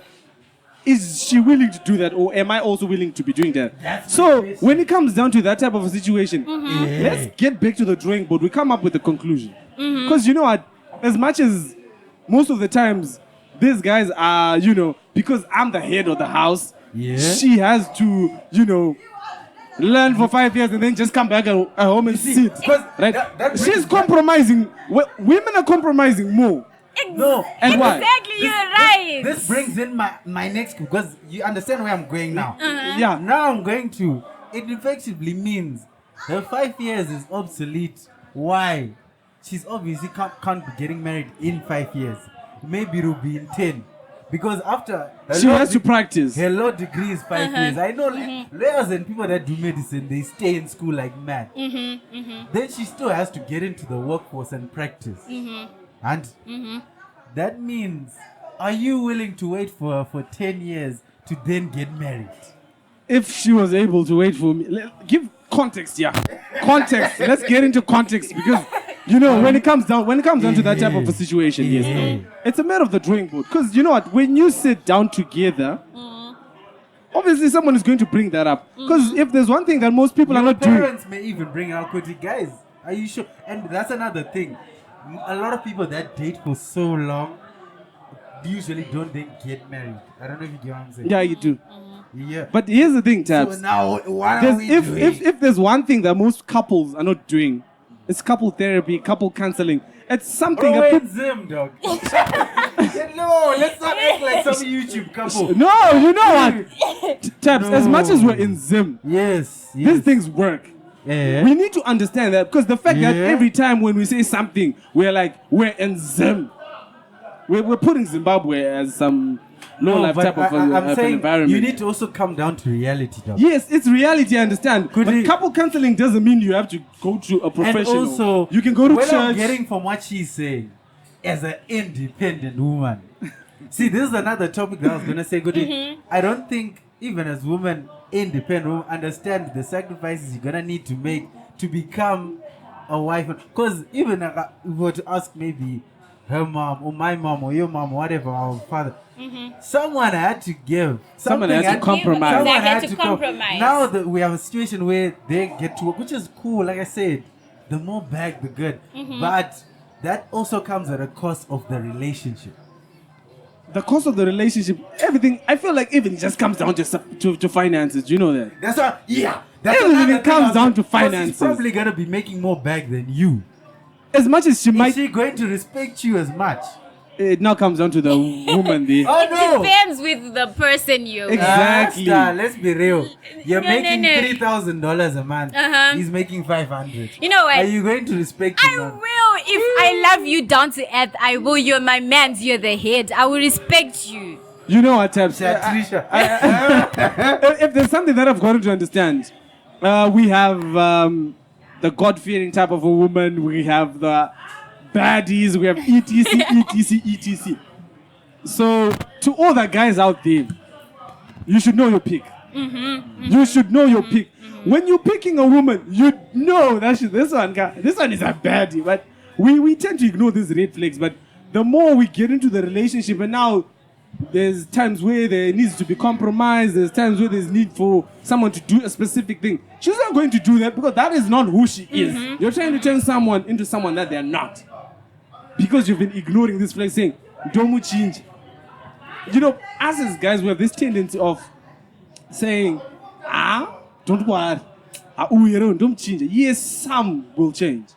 Is she willing to do that, or am I also willing to be doing that? That's So my question. when it comes down to that type of a situation, Yeah. let's get back to the drawing board. We come up with a conclusion, because you know what? As much as most of the times these guys are, because I'm the head of the house, Yeah. she has to, learn for 5 years and then just come back at home and see, sit. because Right? that brings She's back- compromising. Women are compromising more. No, And why? Exactly, you're right. This brings in my next, because you understand where I'm going now. Yeah. Now I'm going to. It effectively means the 5 years is obsolete. Why? She's obviously can't be getting married in 5 years. Maybe it'll be in 10. Because after She has to practice. her law degree is 5 years. I know lawyers and people that do medicine, they stay in school like mad. Then she still has to get into the workforce and practice. And that means, are you willing to wait for 10 years to then get married? If she was able to wait for me, give context, context. Let's get into context, because when it comes down to that type of a situation, yes, it's a matter of the drawing board. Because you know what, when you sit down together, obviously someone is going to bring that up. Because if there's one thing that most people are Your not doing, parents may even bring out quickly, guys. Are you sure? And that's another thing. A lot of people that date for so long usually don't then get married. I don't know if you get what I'm saying. yeah, you do. Yeah. But here's the thing, Tabs. So now, what are There's- we if, doing? if there's one thing that most couples are not doing, it's couple therapy, couple counseling. It's something that Bro, people, it's Zim, dog. No, let's not act like some YouTube couple. no, you know what, Tabs. As much as we're in Zim, Yes. these things work. Yeah. We need to understand that, because the fact that Yeah. every time when we say something, we're like, we're in Zim. We're putting Zimbabwe as some low-life but type of I'm an saying environment. you need to also come down to reality, dog. Yes, it's reality, I understand. Could but it- couple counseling doesn't mean you have to go to a And professional. also, you can go to what I'm church. getting from what she's saying, as an independent woman. See, this is another topic that I was gonna say. Good. I don't think even as women, independent women, understand the sacrifices you're gonna need to make to become a wife. Because even if I were to ask maybe her mom or my mom or your mom or whatever, our father, someone had to give. Someone Something had to compromise. Someone Exactly, had to to compromise. Now that we have a situation where they get to work, which is cool. Like I said, the more bag, the good. But that also comes at a cost of the relationship. The cost of the relationship, everything, I feel like even just comes down to finances. You know that? That's why, yeah. That's Everything another thing comes I was- down to 'cause finances. She's probably gonna be making more bag than you. As much as she Is might, she going to respect you as much? it now comes down to the woman there. Oh no! Depends with the person you. Exactly. Star, let's be real. You're No, making no. $3,000 a month. Uh-huh. He's making 500. You know what? Are you going to respect I him? will. If I love you down to earth, I will. You're my man. You're the head. I will respect you. You know what, Tabs? Trisha. If there's something that I've gotten to understand, we have the God-fearing type of a woman. We have the baddies. We have etc. So to all the guys out there, you should know your pick. You should know your pick. When you're picking a woman, you know that this one is a baddie. But we tend to ignore these red flags. But the more we get into the relationship, and now There's times where there needs to be compromise. There's times where there's need for someone to do a specific thing. She's not going to do that because that is not who she is. You're trying to turn someone into someone that they're not. Because you've been ignoring this flag saying, don't change. You know, us as guys, we have this tendency of saying, don't worry. Don't change. Yes, some will change.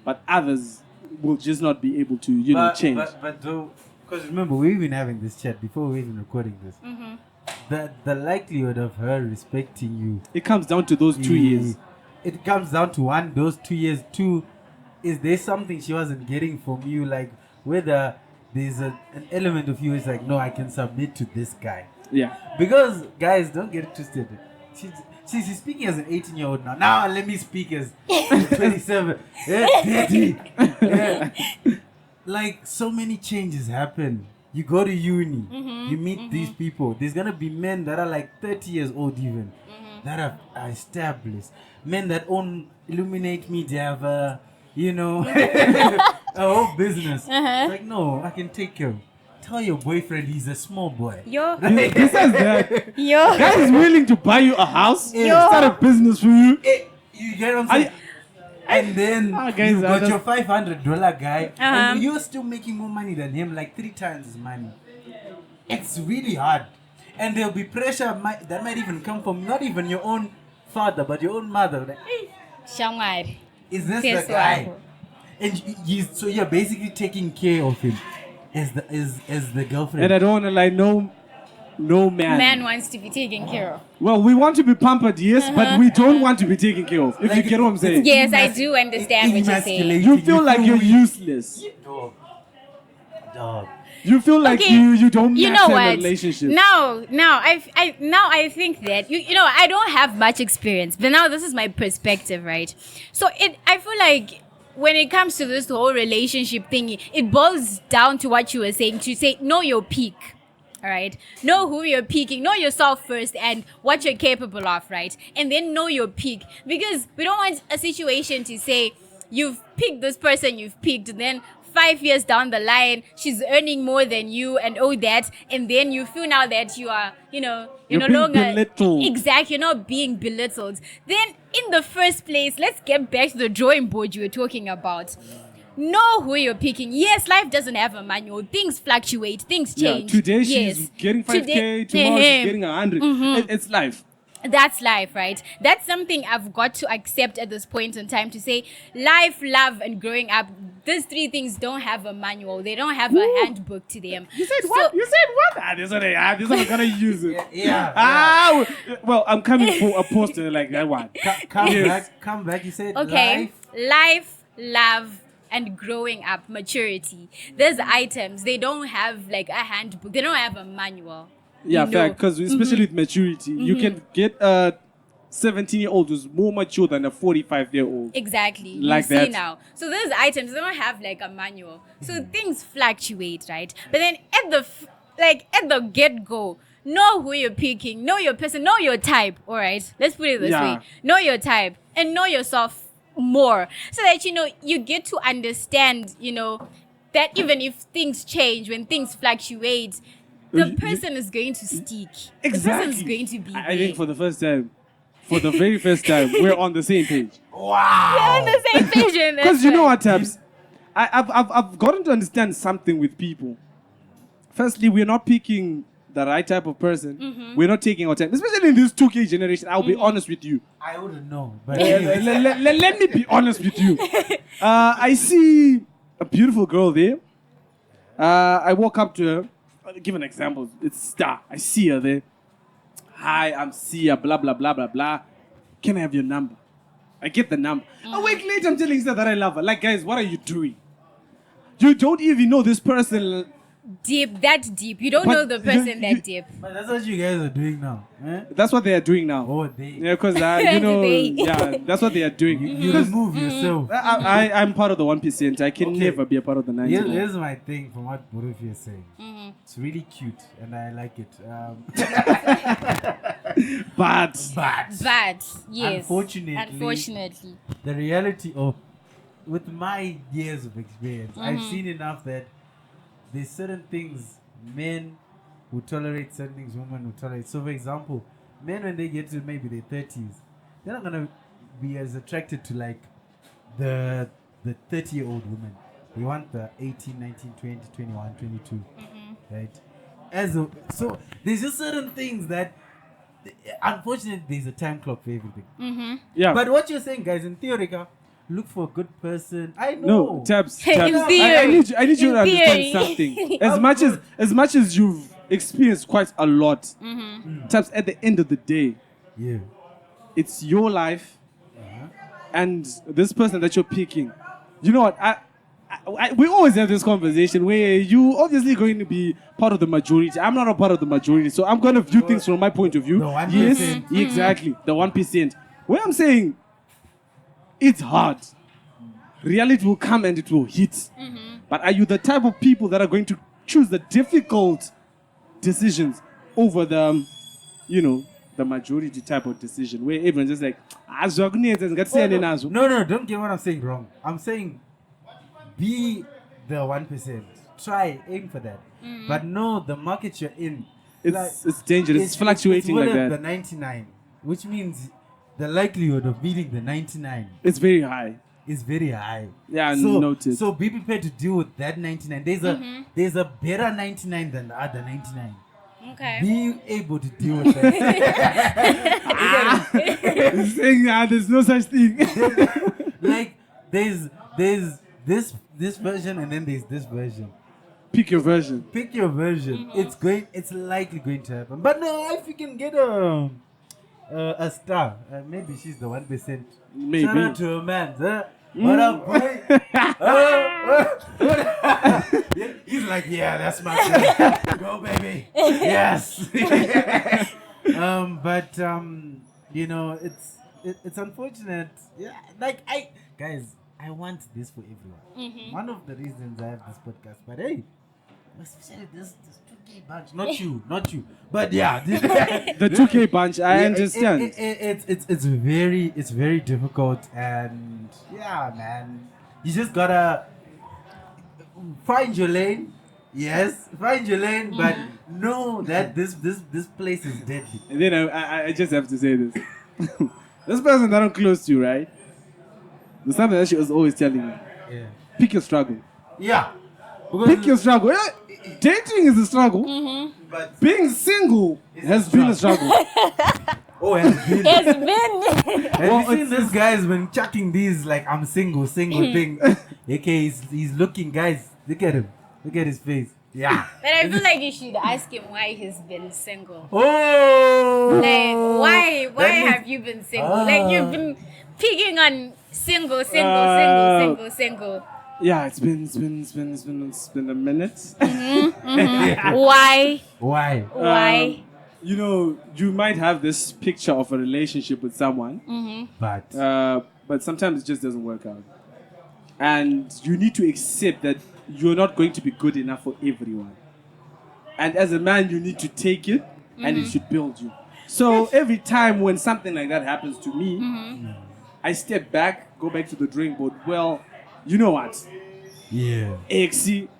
But others will just not be able to, change. But because remember, we've been having this chat before we're even recording this. The likelihood of her respecting you, it comes down to those 2 years. It comes down to one, those 2 years. Two, is there something she wasn't getting from you? Like whether there's an element of you is like, no, I can submit to this guy. Yeah. Because guys, don't get it twisted. She's speaking as an 18-year-old now. Now let me speak as 27. Daddy. Like so many changes happen. You go to uni, you meet these people. There's gonna be men that are like 30 years old even, that are established. Men that own Illuminate Media, have a whole business. It's like, no, I can take care of. Tell your boyfriend he's a small boy. He says that. Guy is willing to buy you a house, start a business for you. You get what I'm saying? And then you got your $500 guy, and you're still making more money than him, like 3 times his money. It's really hard. And there'll be pressure that might even come from not even your own father, but your own mother. Like, is this the guy? And so you're basically taking care of him as the girlfriend. And I don't want to lie, no man wants to be taken care of. Well, we want to be pampered, yes, but we don't want to be taken care of. If Like, you get what I'm saying. Yes, I do understand what you're saying. You feel like you're useless. Dog. You feel like you don't You match know in a what? relationship. Now I think that I don't have much experience, but now this is my perspective, right? So I feel like when it comes to this whole relationship thing, it boils down to what you were saying, to say know your peak. All right. Know who you're peaking. Know yourself first and what you're capable of, right? And then know your peak. Because we don't want a situation to say you've picked this person you've picked, and then 5 years down the line, she's earning more than you and all that. And then you feel now that you are, you're no longer belittled. Exactly. You're not being belittled. Then in the first place, let's get back to the drawing board you were talking about. Know who you're picking. Yes, life doesn't have a manual. Things fluctuate. Things change. Yeah, today she's getting 5K, tomorrow she's getting 100. It's life. That's life, right? That's something I've got to accept at this point in time, to say life, love, and growing up, these 3 things don't have a manual. They don't have a handbook to them. You said what? You said what? This one I'm gonna use it. Yeah. Well, I'm coming for a poster like that one. Come back. You said life, love, and growing up, maturity. There's items. They don't have like a handbook. They don't have a manual. Yeah, fact. Because especially with maturity, you can get a 17-year-old who's more mature than a 45-year-old. Exactly. Like you that. see now. So those items, they don't have like a manual. So things fluctuate, right? But then at the get-go, know who you're picking, know your person, know your type. All right. Let's put it this way. Know your type and know yourself more, so that you get to understand that even if things change, when things fluctuate, the person is going to stick. Exactly. The person is going to be I think for the very first time, we're on the same page. Wow. We're on the same page. Because you know what, Tabs? I've gotten to understand something with people. Firstly, we're not picking the right type of person. We're not taking our time, especially in this 2K generation. I'll be honest with you. I wouldn't know, but let me be honest with you. I see a beautiful girl there. I walk up to her. I'll give an example. It's Star. I see her there. Hi, I'm Sia, blah, blah, blah, blah, blah. Can I have your number? I get the number. A week later, I'm telling Star that I love her. Like, guys, what are you doing? You don't even know this person. Deep. You don't know the person that deep. But that's what you guys are doing now. Eh? That's what they are doing now. Oh, they. Yeah, because, that's what they are doing. You remove yourself. I'm part of the 1%. I can never be a part of the 90%. Here's my thing from what both of you are saying. It's really cute and I like it. But yes. Unfortunately, the reality of, with my years of experience, I've seen enough that there's certain things men who tolerate certain things, women who tolerate. So, for example, men when they get to maybe their 30s, they're not gonna be as attracted to like the 30-year-old woman. They want the 18, 19, 20, 21, 22, right? So there's just certain things that, unfortunately, there's a time clock for everything. Yeah. But what you're saying, guys, in theory, look for a good person. I know. No, Tabs. In theory. I need you to In understand theory. something. As much as you've experienced quite a lot, Tabs, at the end of the day, Yeah. it's your life and this person that you're picking. You know what? We always have this conversation where you obviously going to be part of the majority. I'm not a part of the majority, so I'm going to view things from my point of view. The 1%. Yes, exactly, the 1%. Where I'm saying it's hard. Reality will come and it will hit. But are you the type of people that are going to choose the difficult decisions over the, the majority type of decision where everyone's just like, No, don't get what I'm saying wrong. I'm saying be the 1%. Try, aim for that. But no, the market you're in, it's dangerous. It's fluctuating it's like that. The 99, which means the likelihood of beating the 99 It's very high. is very high. Yeah, so, noted. So be prepared to deal with that 99. There's a better 99 than the other 99. Okay. Be able to deal with that. He's saying there's no such thing. Like there's this version and then there's this version. Pick your version. Pick your version. It's likely going to happen. But no, if you can get a star, maybe she's the 1%. Maybe. Shout out to a man. What up, boy? Yeah, he's like, yeah, that's my girl. Go, baby. Yes. It's unfortunate. Yeah, guys, I want this for everyone. One of the reasons I have this podcast, but hey, especially this 2K bunch. Not you. But yeah, The 2K bunch, I understand. It's very difficult, and yeah, man, you just gotta find your lane. Yes, find your lane, but know that this place is deadly. And then I just have to say this. This person that I'm close to, right? There's something that she was always telling me. Yeah. Pick your struggle. Yeah. Pick your struggle. Yeah, dating is a struggle. But Being single has been a struggle. oh, has been. It's been. Have you seen this guy's been chucking these like I'm single thing? Okay, he's looking, guys. Look at him. Look at his face. Yeah. But I feel like you should ask him why he's been single. Oh. Like, why That means- have you been single? Ah. Like, you've been picking on single. Yeah, it's been a minute. Why? Why? You might have this picture of a relationship with someone, but sometimes it just doesn't work out. And you need to accept that you're not going to be good enough for everyone. And as a man, you need to take it, and it should build you. So every time when something like that happens to me, I step back, go back to the drawing board. Well, you know what? Yeah.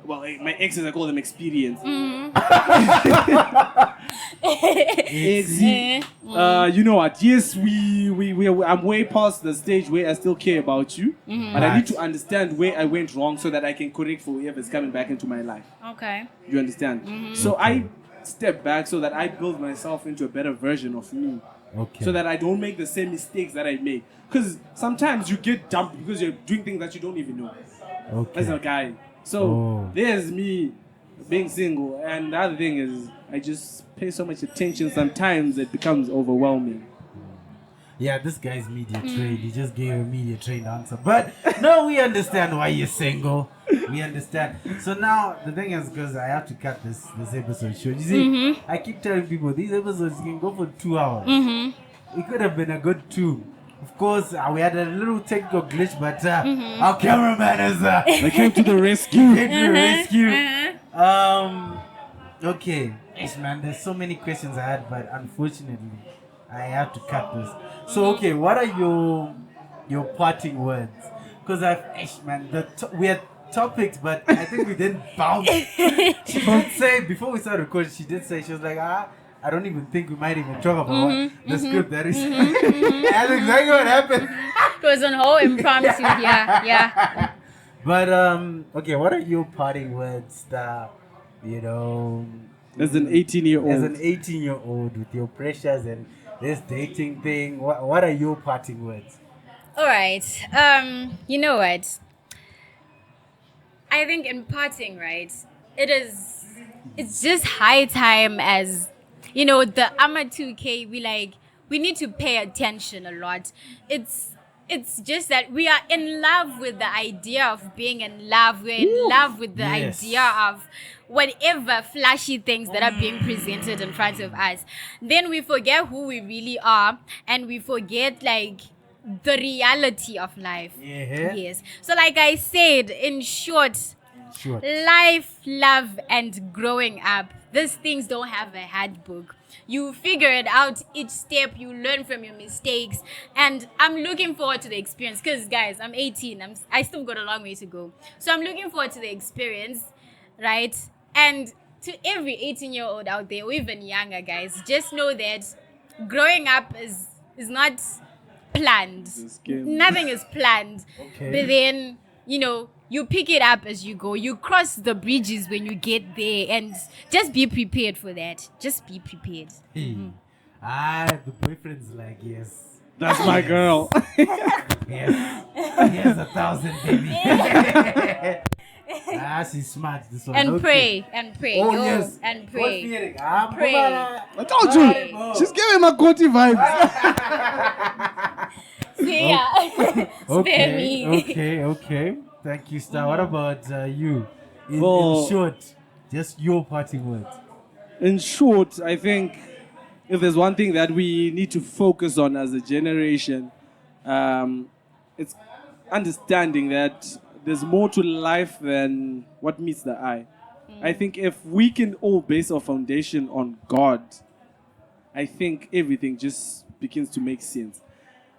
My exes, I call them experience. You know what? Yes, I'm way past the stage where I still care about you, but I need to understand where I went wrong so that I can correct for whoever's coming back into my life. Okay. You understand? So I step back so that I build myself into a better version of me. Okay. So that I don't make the same mistakes that I made. Because sometimes you get dumped because you're doing things that you don't even know. Okay. As a guy. So there's me being single. And the other thing is I just pay so much attention sometimes it becomes overwhelming. Yeah, this guy's media trained. He just gave a media trained answer. But no, we understand why you're single. We understand. So now the thing is, because I have to cut this episode short. You see, I keep telling people these episodes can go for 2 hours. It could have been a good 2. Of course, we had a little technical glitch, but our cameraman is They came to the rescue. Okay, yes, man. There's so many questions I had, but unfortunately, I have to cut this. So, okay, what are your parting words? Because man, we had topics, but I think we didn't bounce. She did say, before we started recording, she did say, she was like, I don't even think we might even talk about the script that is. That's exactly what happened. It was on whole impromptu. Yeah. But, okay, what are your parting words that, you know... As an 18-year-old. As an 18-year-old with your pressures and this dating thing, what are your parting words? All right. You know what? I think in parting, right, it's just high time, as you know, the AMA 2K, we need to pay attention a lot. It's just that we are in love with the idea of being in love. We're in love with the idea of whatever flashy things that are being presented in front of us. Then we forget who we really are, and we forget like the reality of life. Yeah. Yes. So like I said, in short, life, love, and growing up, these things don't have a handbook. You figure it out each step, you learn from your mistakes, and I'm looking forward to the experience because, guys, I'm 18. I still got a long way to go. So I'm looking forward to the experience, right? And to every 18-year-old out there, or even younger, guys, just know that growing up is not planned. Nothing is planned. Okay. But then, you know, you pick it up as you go. You cross the bridges when you get there, and just be prepared for that. Just be prepared. The boyfriend's like, yes. That's my girl. Yes. Here's 1,000, baby. She's smart. This one. And okay. pray. Oh, yes. And pray. Pray. I told you. She's giving my Koti vibes. Spare me. Okay. Thank you, Star. What about you? In short, just your parting words. In short, I think if there's one thing that we need to focus on as a generation, it's understanding that there's more to life than what meets the eye. I think if we can all base our foundation on God, I think everything just begins to make sense.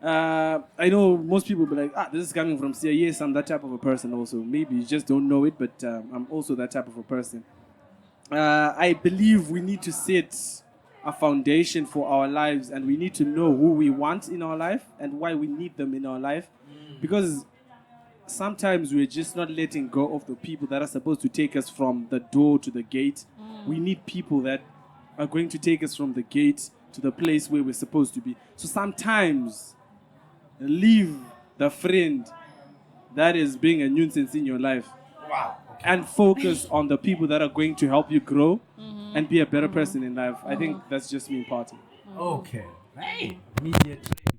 I know most people be like, this is coming from Sia. Yes, I'm that type of a person also. Maybe you just don't know it, but I'm also that type of a person. I believe we need to set a foundation for our lives, and we need to know who we want in our life and why we need them in our life. Because sometimes we're just not letting go of the people that are supposed to take us from the door to the gate. We need people that are going to take us from the gate to the place where we're supposed to be. So sometimes leave the friend that is being a nuisance in your life. Wow. And focus on the people that are going to help you grow and be a better person in life. I think that's just me parting. Okay. Hey, media trained.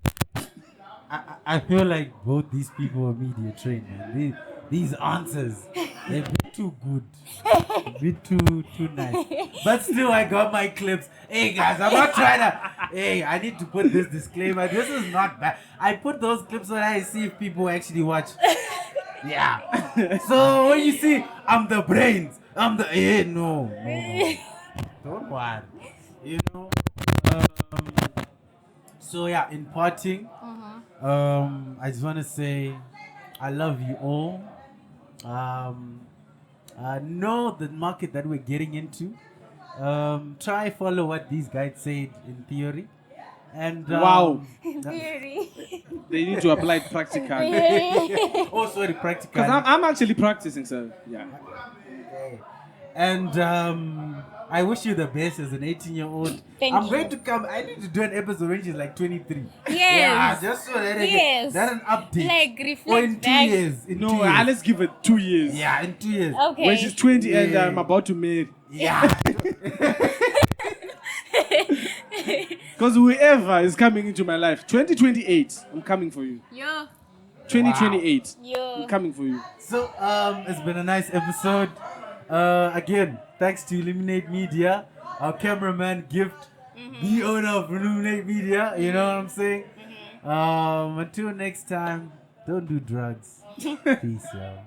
I feel like both these people are media trained, man. These answers, they're a bit too good. A bit too nice. But still, I got my clips. Hey, guys, I'm not trying to... Hey, I need to put this disclaimer. This is not bad. I put those clips so that I see if people actually watch. Yeah. So when you see, I'm the brains. I'm the... Hey, no. Don't worry. You know? So, yeah, in parting, I just want to say I love you all. Know the market that we're getting into. Try follow what these guys said in theory. And wow. Theory. They need to apply it practically. Oh, sorry, practically. Because I'm actually practicing, so yeah. Okay. And I wish you the best as an 18-year-old. I'm going to come. I need to do an episode when she's like 23. Yes. Yeah, just so that I get that an update. Like reflect or in 2 back. years. Let's give it 2 years. Yeah, in 2 years. Okay. When she's 20 and I'm about to marry. Yeah. Because whoever is coming into my life, 2028, I'm coming for you. Yo. 2028, Yo. I'm coming for you. So, it's been a nice episode. Again, thanks to Illuminate Media, our cameraman Gift, the owner of Illuminate Media. You know what I'm saying? Until next time, don't do drugs. Peace, y'all.